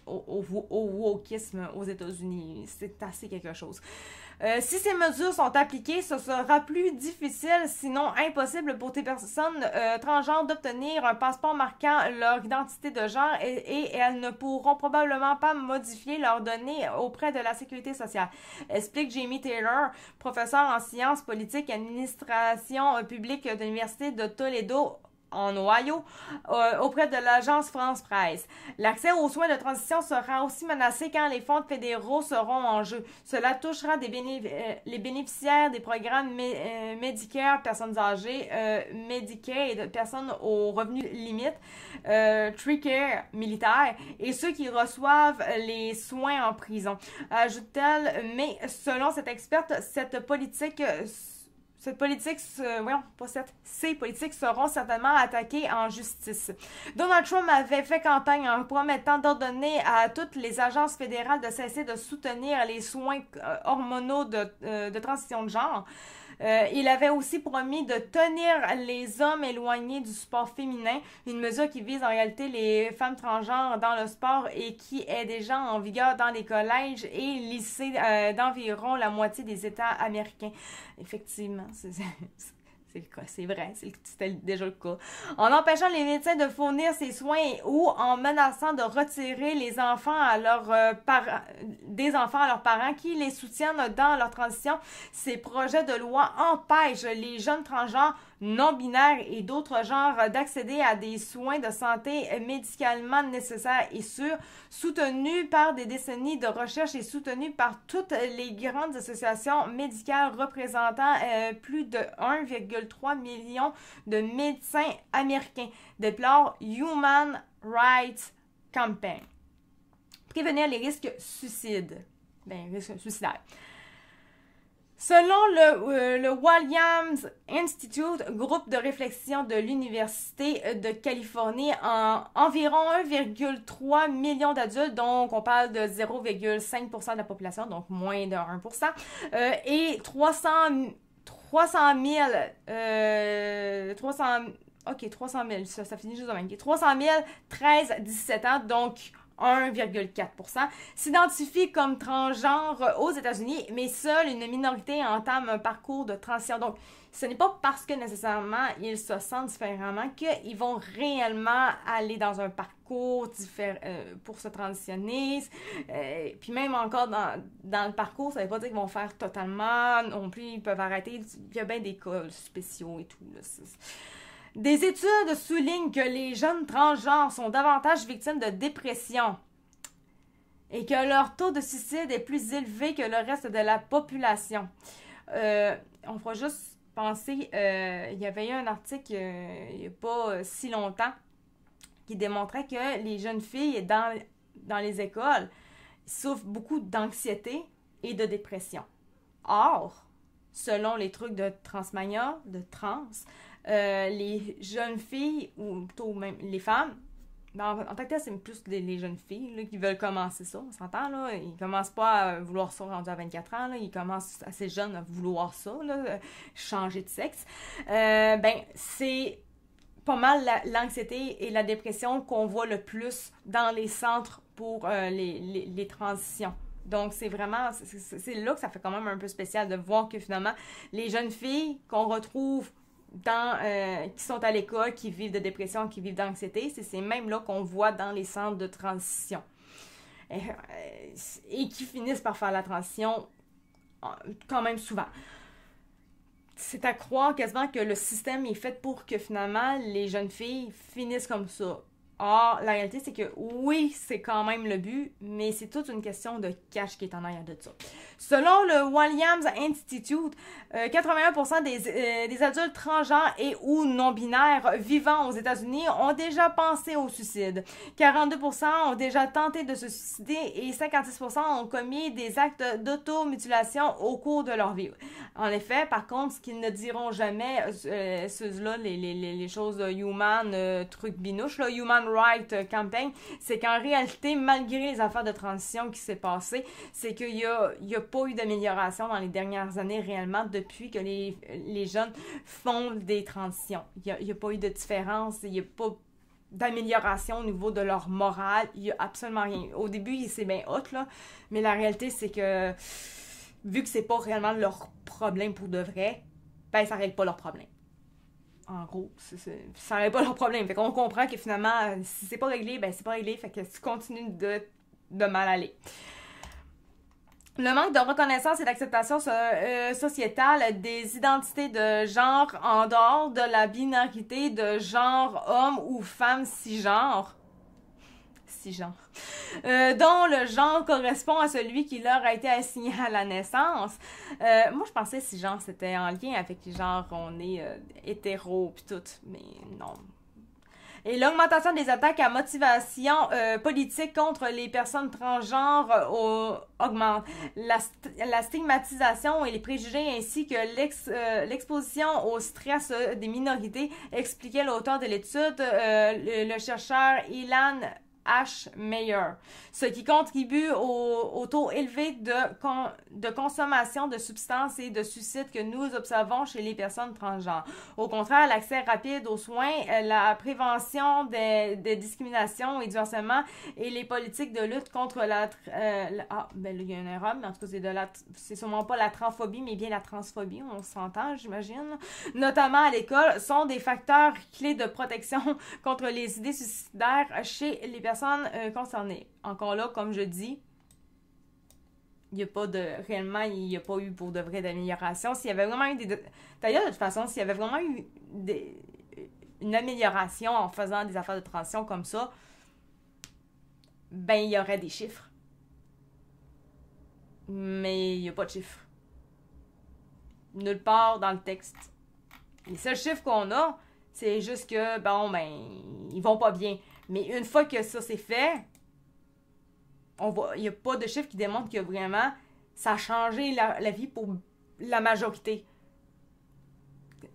au wokisme aux États-Unis. C'est assez quelque chose. Si ces mesures sont appliquées, ce sera plus difficile, sinon impossible pour des personnes transgenres d'obtenir un passeport marquant leur identité de genre et elles ne pourront probablement pas modifier leurs données auprès de la sécurité sociale. Explique Jamie Taylor, professeur en sciences politiques et administration publique de l'Université de Toledo, en Ohio, auprès de l'agence France-Presse. L'accès aux soins de transition sera aussi menacé quand les fonds fédéraux seront en jeu. Cela touchera les bénéficiaires des programmes Medicare, personnes âgées, Medicaid, personnes aux revenus limites, TRICARE, militaires, et ceux qui reçoivent les soins en prison. Ajoute-t-elle, mais selon cette experte, ces politiques seront certainement attaquées en justice. Donald Trump avait fait campagne en promettant d'ordonner à toutes les agences fédérales de cesser de soutenir les soins hormonaux de transition de genre. Il avait aussi promis de tenir les hommes éloignés du sport féminin, une mesure qui vise en réalité les femmes transgenres dans le sport et qui est déjà en vigueur dans les collèges et lycées d'environ la moitié des États américains. Effectivement, c'est vrai, c'était déjà le cas. En empêchant les médecins de fournir ces soins ou en menaçant de retirer les enfants à des enfants à leurs parents qui les soutiennent dans leur transition, ces projets de loi empêchent les jeunes transgenres non-binaires et d'autres genres d'accéder à des soins de santé médicalement nécessaires et sûrs, soutenus par des décennies de recherche et soutenus par toutes les grandes associations médicales représentant plus de 1,3 million de médecins américains, déplore Human Rights Campaign. Prévenir les risques suicidaires. Selon le Williams Institute, groupe de réflexion de l'Université de Californie, environ 1,3 million d'adultes, donc on parle de 0,5% de la population, donc moins de 1%, et 300 000, ça finit juste de même. 300 000, 13-17 ans, donc 1,4%, s'identifient comme transgenres aux États-Unis, mais seule une minorité entame un parcours de transition. Donc, ce n'est pas parce que nécessairement ils se sentent différemment qu'ils vont réellement aller dans un parcours pour se transitionner. Puis même encore dans le parcours, ça ne veut pas dire qu'ils vont faire totalement non plus, ils peuvent arrêter. Il y a bien des cas spéciaux et tout. Là. Des études soulignent que les jeunes transgenres sont davantage victimes de dépression et que leur taux de suicide est plus élevé que le reste de la population. On fera juste penser, il y avait eu un article il n'y a pas si longtemps qui démontrait que les jeunes filles dans les écoles souffrent beaucoup d'anxiété et de dépression. Or, selon les trucs de Transmania, de trans, les jeunes filles, ou plutôt même les femmes, en tant que tel, c'est plus les jeunes filles là, qui veulent commencer ça, on s'entend, là. Ils commencent pas à vouloir ça rendu à 24 ans, là. Ils commencent assez jeunes à vouloir ça, là, changer de sexe. C'est pas mal l'anxiété et la dépression qu'on voit le plus dans les centres pour les transitions. Donc, c'est vraiment, c'est là que ça fait quand même un peu spécial de voir que finalement, les jeunes filles qu'on retrouve qui sont à l'école, qui vivent de dépression, qui vivent d'anxiété, c'est ces mêmes-là qu'on voit dans les centres de transition. Et qui finissent par faire la transition quand même souvent. C'est à croire quasiment que le système est fait pour que finalement les jeunes filles finissent comme ça. Or, la réalité, c'est que oui, c'est quand même le but, mais c'est toute une question de cash qui est en arrière de ça. Selon le Williams Institute, 81% des adultes transgenres et ou non-binaires vivant aux États-Unis ont déjà pensé au suicide. 42% ont déjà tenté de se suicider et 56% ont commis des actes d'automutilation au cours de leur vie. En effet, par contre, ce qu'ils ne diront jamais, ceux-là, les choses human, trucs binouches, là, Human Rights Campaign, c'est qu'en réalité, malgré les affaires de transition qui s'est passé, c'est qu'il y a pas eu d'amélioration dans les dernières années réellement depuis que les jeunes font des transitions. Il y a pas eu de différence, il y a pas d'amélioration au niveau de leur morale, il y a absolument rien. Au début, c'est bien hot, là, mais la réalité, c'est que vu que c'est pas réellement leur problème pour de vrai, ben ça règle pas leur problème. En gros, ça règle pas leur problème. Fait qu'on comprend que finalement, si c'est pas réglé, ben c'est pas réglé, fait que tu continues de mal aller. Le manque de reconnaissance et d'acceptation sociétale des identités de genre en dehors de la binarité de genre homme ou femme cisgenre, dont le genre correspond à celui qui leur a été assigné à la naissance. Moi, je pensais cisgenre, c'était en lien avec genre on est hétéro pis tout, mais non. Et l'augmentation des attaques à motivation politique contre les personnes transgenres augmente. La stigmatisation et les préjugés ainsi que l'exposition au stress des minorités, expliquait l'auteur de l'étude, le chercheur Ilan H. Meyer, ce qui contribue au taux élevé de consommation de substances et de suicide que nous observons chez les personnes transgenres. Au contraire, l'accès rapide aux soins, la prévention des discriminations et du harcèlement et les politiques de lutte contre il y a une erreur, mais en tout cas, c'est sûrement pas la transphobie, mais bien la transphobie, on s'entend, j'imagine, notamment à l'école, sont des facteurs clés de protection contre les idées suicidaires chez les personnes concernées. Encore là, comme je dis, il n'y a pas eu pour de vrai d'amélioration. S'il y avait vraiment eu d'ailleurs, de toute façon, s'il y avait vraiment eu une amélioration en faisant des affaires de transition comme ça, ben, il y aurait des chiffres. Mais il n'y a pas de chiffres. Nulle part dans le texte. Les seuls chiffres qu'on a, c'est juste que, ils vont pas bien. Mais une fois que ça c'est fait, il n'y a pas de chiffre qui démontre que vraiment ça a changé la vie pour la majorité.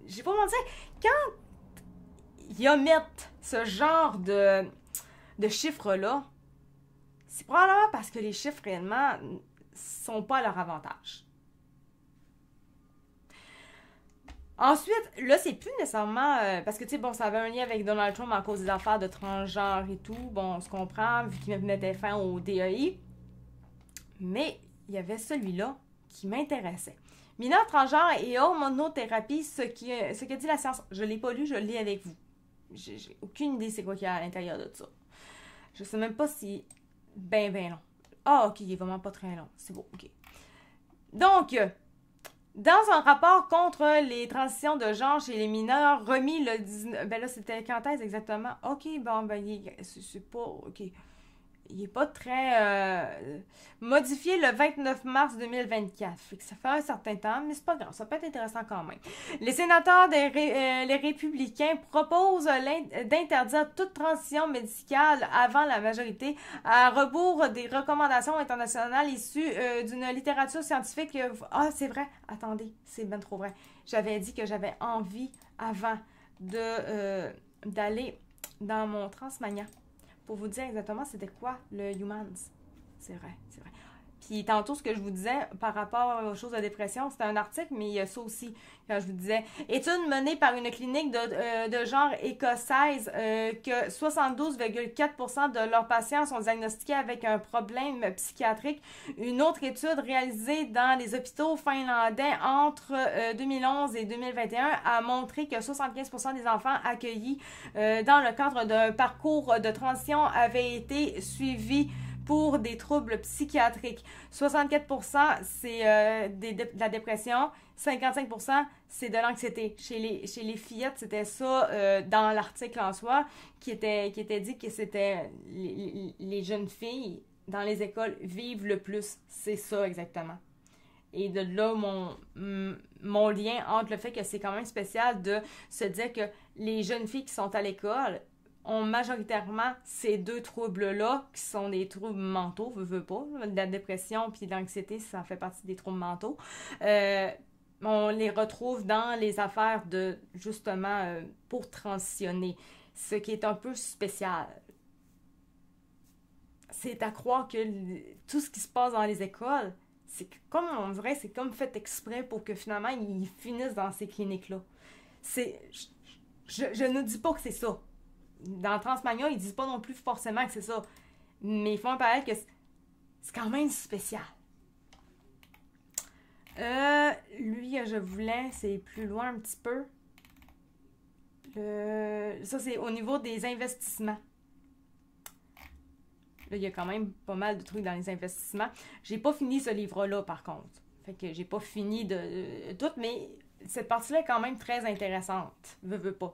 J'ai pas menti, quand ils omettent ce genre de chiffres-là, c'est probablement parce que les chiffres réellement sont pas à leur avantage. Ensuite, là, c'est plus nécessairement... parce que, tu sais, bon, ça avait un lien avec Donald Trump en cause des affaires de transgenre et tout. Bon, on se comprend, vu qu'il mettait fin au DEI. Mais il y avait celui-là qui m'intéressait. Mineurs transgenres et hormonothérapie, ce que dit la science. Je l'ai pas lu, je le lis avec vous. J'ai aucune idée c'est quoi qu'il y a à l'intérieur de ça. Je sais même pas si... ben long. Ah, ok, il est vraiment pas très long. C'est beau, ok. Donc... dans un rapport contre les transitions de genre chez les mineurs remis le 19... ben là, c'était quand est-ce exactement? OK, bon, ben, c'est pas... OK. Il est pas très... modifié le 29 mars 2024. Fait que ça fait un certain temps, mais c'est pas grave. Ça peut être intéressant quand même. Les sénateurs les républicains proposent d'interdire toute transition médicale avant la majorité à rebours des recommandations internationales issues d'une littérature scientifique. Ah, c'est vrai. Attendez, c'est bien trop vrai. J'avais dit que j'avais envie avant d'aller dans mon Transmania pour vous dire exactement c'était quoi le Humans. C'est vrai, c'est vrai. Puis tantôt, ce que je vous disais par rapport aux choses de dépression, c'était un article, mais il y a ça aussi, quand je vous disais. Étude menée par une clinique de genre écossaise que 72,4% de leurs patients sont diagnostiqués avec un problème psychiatrique. Une autre étude réalisée dans les hôpitaux finlandais entre 2011 et 2021 a montré que 75% des enfants accueillis dans le cadre d'un parcours de transition avaient été suivis pour des troubles psychiatriques. 64%, c'est de la dépression. 55%, c'est de l'anxiété. Chez les fillettes, c'était ça dans l'article en soi, qui était dit que c'était les jeunes filles dans les écoles vivent le plus. C'est ça exactement. Et de là, mon lien entre le fait que c'est quand même spécial de se dire que les jeunes filles qui sont à l'école ont majoritairement ces deux troubles-là, qui sont des troubles mentaux, veux pas. La dépression puis l'anxiété, ça fait partie des troubles mentaux. On les retrouve dans les affaires de, justement, pour transitionner. Ce qui est un peu spécial. C'est à croire que tout ce qui se passe dans les écoles, c'est comme, on dirait, c'est comme fait exprès pour que finalement, ils finissent dans ces cliniques-là. Je ne dis pas que c'est ça. Dans Transmania, ils disent pas non plus forcément que c'est ça. Mais ils font un parallèle que c'est quand même spécial. Lui, je voulais, c'est plus loin un petit peu. Ça, c'est au niveau des investissements. Là, il y a quand même pas mal de trucs dans les investissements. J'ai pas fini ce livre-là, par contre. Fait que j'ai pas fini de tout, mais cette partie-là est quand même très intéressante. Veux pas.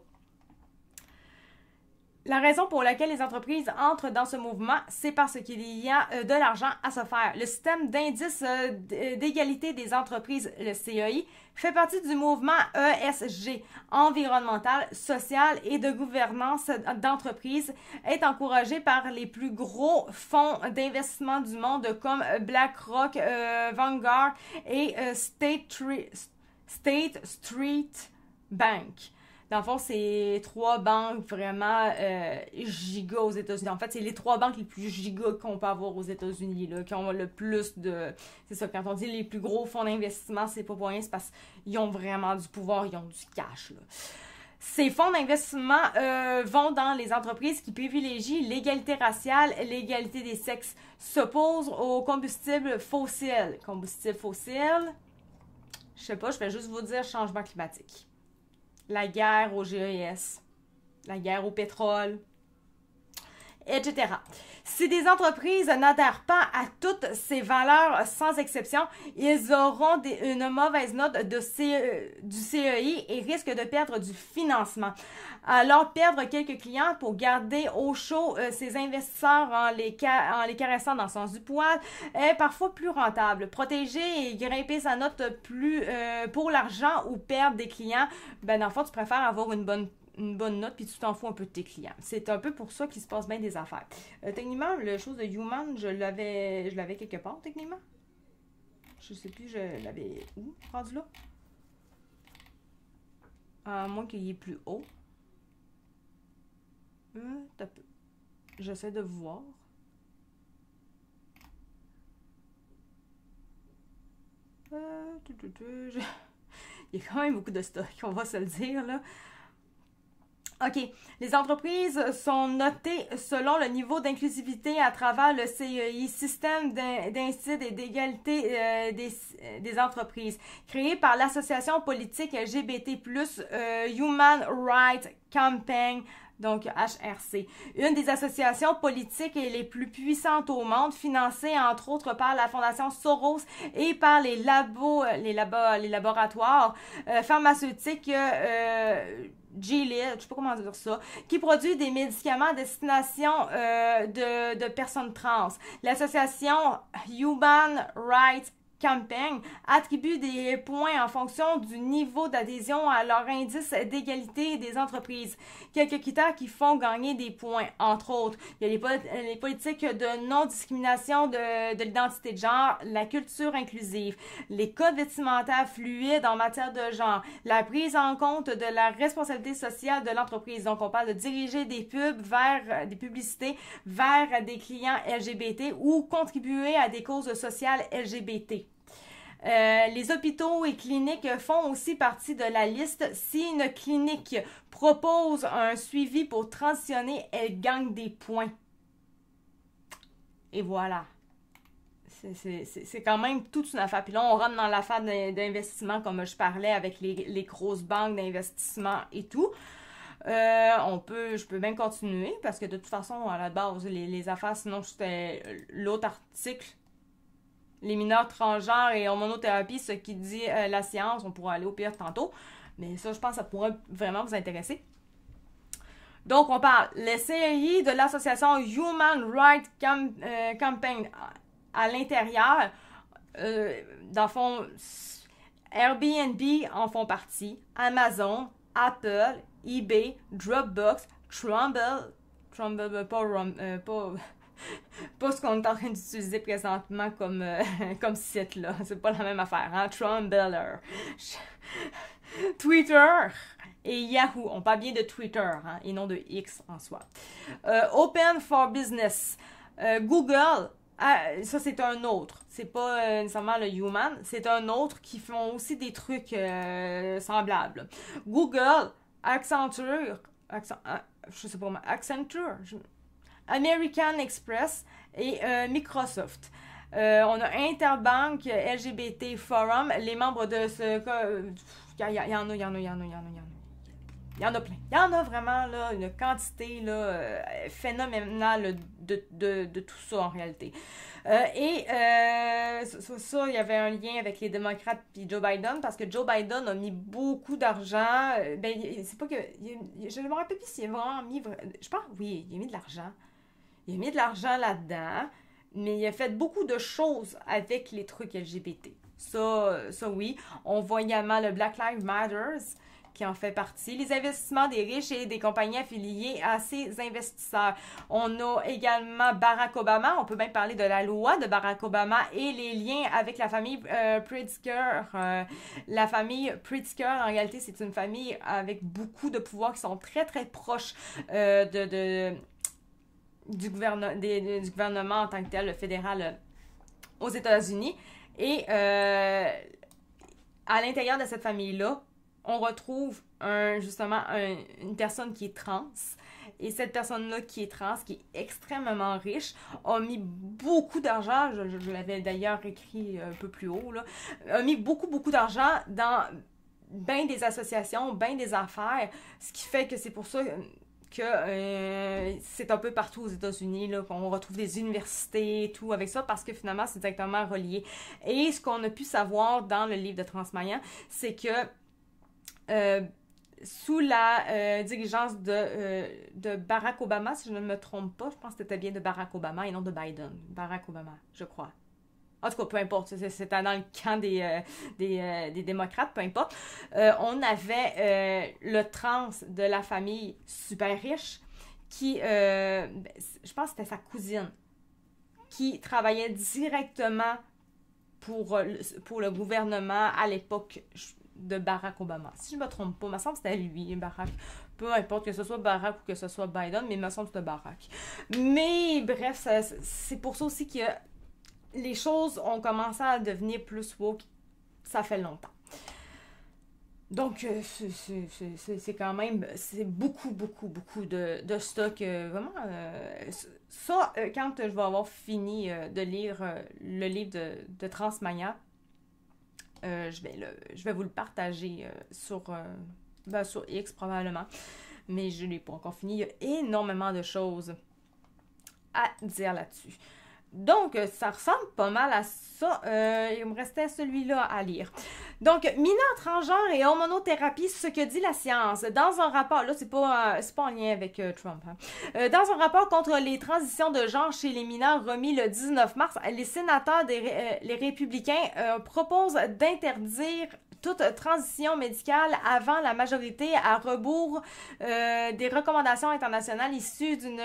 La raison pour laquelle les entreprises entrent dans ce mouvement, c'est parce qu'il y a de l'argent à se faire. Le système d'indice d'égalité des entreprises, le CEI, fait partie du mouvement ESG, environnemental, social et de gouvernance d'entreprise, est encouragé par les plus gros fonds d'investissement du monde comme BlackRock, Vanguard et State Street Bank. Dans le fond, c'est 3 banques vraiment giga aux États-Unis. En fait, c'est les 3 banques les plus giga qu'on peut avoir aux États-Unis, là, qui ont le plus de... C'est ça, quand on dit les plus gros fonds d'investissement, c'est pas pour rien, c'est parce qu'ils ont vraiment du pouvoir, ils ont du cash, là. Ces fonds d'investissement vont dans les entreprises qui privilégient l'égalité raciale, l'égalité des sexes, s'opposent aux combustibles fossiles. Combustibles fossiles, je sais pas, je vais juste vous dire changement climatique. La guerre au GES, la guerre au pétrole, etc. Si des entreprises n'adhèrent pas à toutes ces valeurs sans exception, ils auront une mauvaise note du CEI et risquent de perdre du financement. Alors, perdre quelques clients pour garder au chaud ces investisseurs en les caressant dans le sens du poil est parfois plus rentable. Protéger et grimper sa note plus pour l'argent ou perdre des clients, ben dans le fond, tu préfères avoir une bonne note, puis tu t'en fous un peu de tes clients. C'est un peu pour ça qu'il se passe bien des affaires. Techniquement, la chose de Human, je l'avais quelque part, techniquement. Je sais plus, je l'avais où, rendu là? À moins qu'il y ait plus haut. T'as peu. J'essaie de voir. Il Il y a quand même beaucoup de stock, on va se le dire, là. OK. Les entreprises sont notées selon le niveau d'inclusivité à travers le CEI, Système d'incite et d'égalité des entreprises, créé par l'association politique LGBT+, Human Rights Campaign, donc HRC, une des associations politiques les plus puissantes au monde, financée entre autres par la Fondation Soros et par les laboratoires pharmaceutiques Gilead, je sais pas comment dire ça, qui produit des médicaments à destination de personnes trans. L'association Human Rights Campaign attribue des points en fonction du niveau d'adhésion à leur indice d'égalité des entreprises. Quelques critères qui font gagner des points, entre autres. Il y a les politiques de non-discrimination de l'identité de genre, la culture inclusive, les codes vestimentaires fluides en matière de genre, la prise en compte de la responsabilité sociale de l'entreprise. Donc, on parle de diriger des pubs vers des publicités vers des clients LGBT ou contribuer à des causes sociales LGBT. Les hôpitaux et cliniques font aussi partie de la liste. Si une clinique propose un suivi pour transitionner, elle gagne des points. Et voilà. C'est quand même toute une affaire. Puis là, on rentre dans l'affaire d'investissement, comme je parlais, avec les grosses banques d'investissement et tout. Je peux même continuer, parce que de toute façon, à la base, les affaires, sinon, c'était l'autre article. Les mineurs transgenres et hormonothérapie, ce qui dit la science, on pourra aller au pire tantôt. Mais ça, je pense que ça pourrait vraiment vous intéresser. Donc, on parle le CEI de l'association Human Rights Campaign à l'intérieur. Dans le fond, Airbnb en font partie. Amazon, Apple, eBay, Dropbox, Trumble, pas ce qu'on est en train d'utiliser présentement comme site, là. C'est pas la même affaire, hein? Trumbler. Twitter et Yahoo. On parle bien de Twitter, hein, et non de X en soi. Open for Business. Google, ça c'est un autre. C'est pas nécessairement le Human, c'est un autre qui font aussi des trucs semblables. Google, Accenture, American Express et Microsoft. On a Interbank, LGBT Forum, les membres de ce... Il y en a plein. Il y en a vraiment là, une quantité là, phénoménale de tout ça en réalité. Ça, il y avait un lien avec les démocrates puis Joe Biden, parce que Joe Biden a mis beaucoup d'argent. C'est pas que... je ne me rappelle plus s'il a vraiment mis... Je pense, oui, il a mis de l'argent. Il a mis de l'argent là-dedans, mais il a fait beaucoup de choses avec les trucs LGBT. Ça oui. On voit également le Black Lives Matter qui en fait partie. Les investissements des riches et des compagnies affiliées à ces investisseurs. On a également Barack Obama. On peut même parler de la loi de Barack Obama et les liens avec la famille Pritzker. La famille Pritzker, en réalité, c'est une famille avec beaucoup de pouvoirs qui sont très, très proches du gouvernement en tant que tel, le fédéral aux États-Unis. Et à l'intérieur de cette famille-là, on retrouve une personne qui est trans. Et cette personne-là qui est trans, qui est extrêmement riche, a mis beaucoup d'argent, je l'avais d'ailleurs écrit un peu plus haut, là, a mis beaucoup, beaucoup d'argent dans bien des associations, bien des affaires, ce qui fait que c'est pour ça que c'est un peu partout aux États-Unis là, qu'on retrouve des universités et tout avec ça, parce que finalement, c'est directement relié. Et ce qu'on a pu savoir dans le livre de Transmaillant, c'est que sous la dirigeance de Barack Obama, si je ne me trompe pas, je pense que c'était bien de Barack Obama et non de Biden. Barack Obama, je crois. En tout cas, peu importe, c'était dans le camp des démocrates, peu importe. On avait le trans de la famille super riche qui, je pense que c'était sa cousine, qui travaillait directement pour le gouvernement à l'époque de Barack Obama. Si je ne me trompe pas, il me semble que c'était lui, Barack. Peu importe que ce soit Barack ou que ce soit Biden, mais il me semble que c'était Barack. Mais bref, c'est pour ça aussi que les choses ont commencé à devenir plus woke. Ça fait longtemps. Donc, c'est quand même, c'est beaucoup de stock. Vraiment, ça, quand je vais avoir fini de lire le livre de Transmania, je vais vous le partager sur X probablement. Mais je ne l'ai pas encore fini. Il y a énormément de choses à dire là-dessus. Donc, ça ressemble pas mal à ça. Il me restait celui-là à lire. Donc, mineurs transgenres et hormonothérapie, ce que dit la science. Dans un rapport, là, c'est pas en lien avec Trump. Hein. Dans un rapport contre les transitions de genre chez les mineurs remis le 19 mars, les sénateurs les républicains proposent d'interdire toute transition médicale avant la majorité à rebours des recommandations internationales issues d'une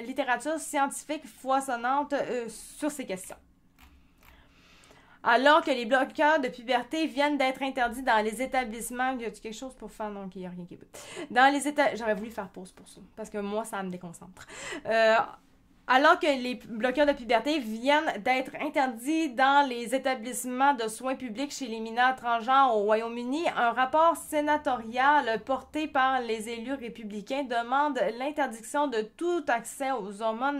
littérature scientifique foisonnante sur ces questions. Alors que les bloqueurs de puberté viennent d'être interdits dans les établissements... Y a-t-il quelque chose pour faire? Non, il n'y a rien qui peut. Dans les J'aurais voulu faire pause pour ça, parce que moi, ça me déconcentre. Alors que les bloqueurs de puberté viennent d'être interdits dans les établissements de soins publics chez les mineurs transgenres au Royaume-Uni, un rapport sénatorial porté par les élus républicains demande l'interdiction de tout accès aux hormones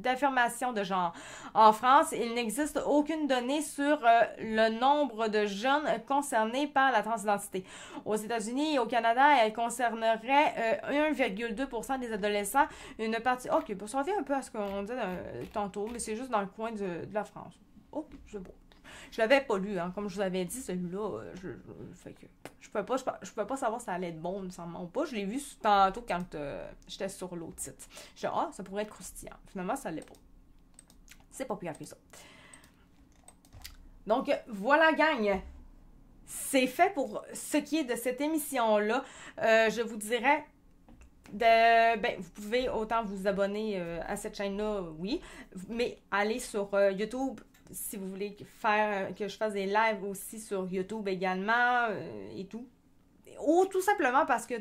d'affirmation de genre. En France, il n'existe aucune donnée sur le nombre de jeunes concernés par la transidentité. Aux États-Unis et au Canada, elle concernerait 1,2% des adolescents, une partie... Ok, pour ça revient un peu à ce qu'on disait tantôt, mais c'est juste dans le coin de la France. Oh, c'est beau. Je l'avais pas lu, hein, comme je vous avais dit, celui-là, je pouvais pas savoir si ça allait être bon, nécessairement ou pas. Je l'ai vu tantôt quand j'étais sur l'autre site. Je disais, ça pourrait être croustillant. Finalement, ça l'est pas. C'est pas pire que ça. Donc, voilà, gang. C'est fait pour ce qui est de cette émission-là. Je vous dirais... vous pouvez autant vous abonner à cette chaîne-là, oui, mais allez sur YouTube si vous voulez que je fasse des lives aussi sur YouTube également et tout. Ou tout simplement parce que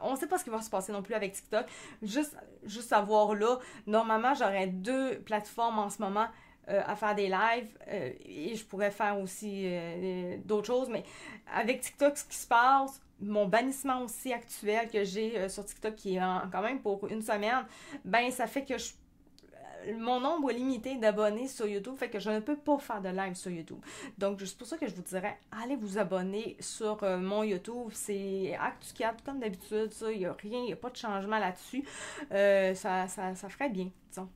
on ne sait pas ce qui va se passer non plus avec TikTok. Juste savoir là, normalement j'aurais 2 plateformes en ce moment à faire des lives et je pourrais faire aussi d'autres choses, mais avec TikTok, ce qui se passe, mon bannissement aussi actuel que j'ai sur TikTok qui est quand même pour une semaine, ben ça fait que mon nombre limité d'abonnés sur YouTube fait que je ne peux pas faire de live sur YouTube. Donc, c'est pour ça que je vous dirais, allez vous abonner sur mon YouTube. C'est ActuCat, comme d'habitude, ça, il n'y a rien, il n'y a pas de changement là-dessus. Ça ferait bien, disons.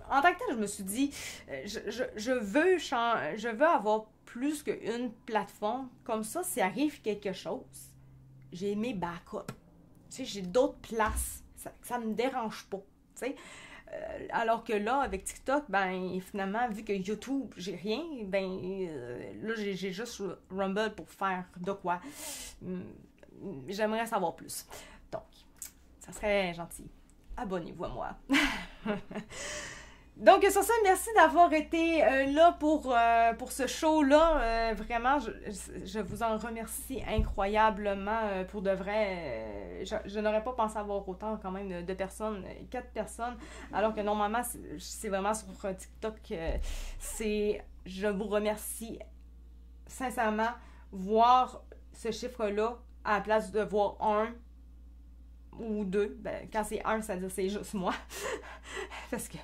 En tant que tel, je me suis dit, je veux avoir plus qu'une plateforme. Comme ça, s'il arrive quelque chose, j'ai mes backups. Tu sais, j'ai d'autres places. Ça me dérange pas. Tu sais. Alors que là, avec TikTok, ben finalement, vu que YouTube, j'ai rien, là, j'ai juste Rumble pour faire de quoi. J'aimerais savoir plus. Donc, ça serait gentil. Abonnez-vous à moi. Donc, sur ça, merci d'avoir été là pour ce show-là. Vraiment, je vous en remercie incroyablement pour de vrai. Je n'aurais pas pensé avoir autant quand même de personnes, 4 personnes, alors que normalement, c'est vraiment sur TikTok. Je vous remercie sincèrement. Voir ce chiffre-là à la place de voir 1 ou 2, ben, quand c'est 1, ça veut dire c'est juste moi. Parce que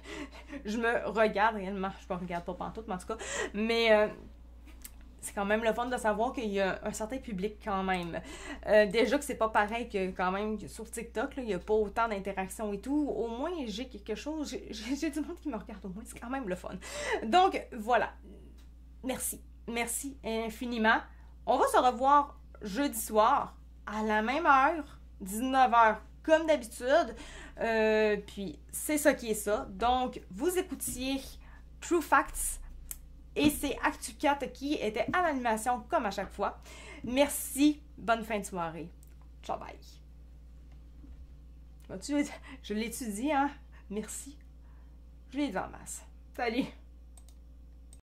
je me regarde réellement, je me regarde pas pantoute, mais en tout cas, mais c'est quand même le fun de savoir qu'il y a un certain public quand même. Déjà que c'est pas pareil que quand même sur TikTok, là, il n'y a pas autant d'interactions et tout. Au moins, j'ai quelque chose, j'ai du monde qui me regarde au moins, c'est quand même le fun. Donc, voilà. Merci. Merci infiniment. On va se revoir jeudi soir à la même heure, 19h, comme d'habitude. Puis, c'est ça qui est ça. Donc, vous écoutiez True Facts et c'est ActuCat qui était à l'animation comme à chaque fois. Merci. Bonne fin de soirée. Ciao, bye. Je l'étudie, hein? Merci. Je l'ai dit en masse. Salut.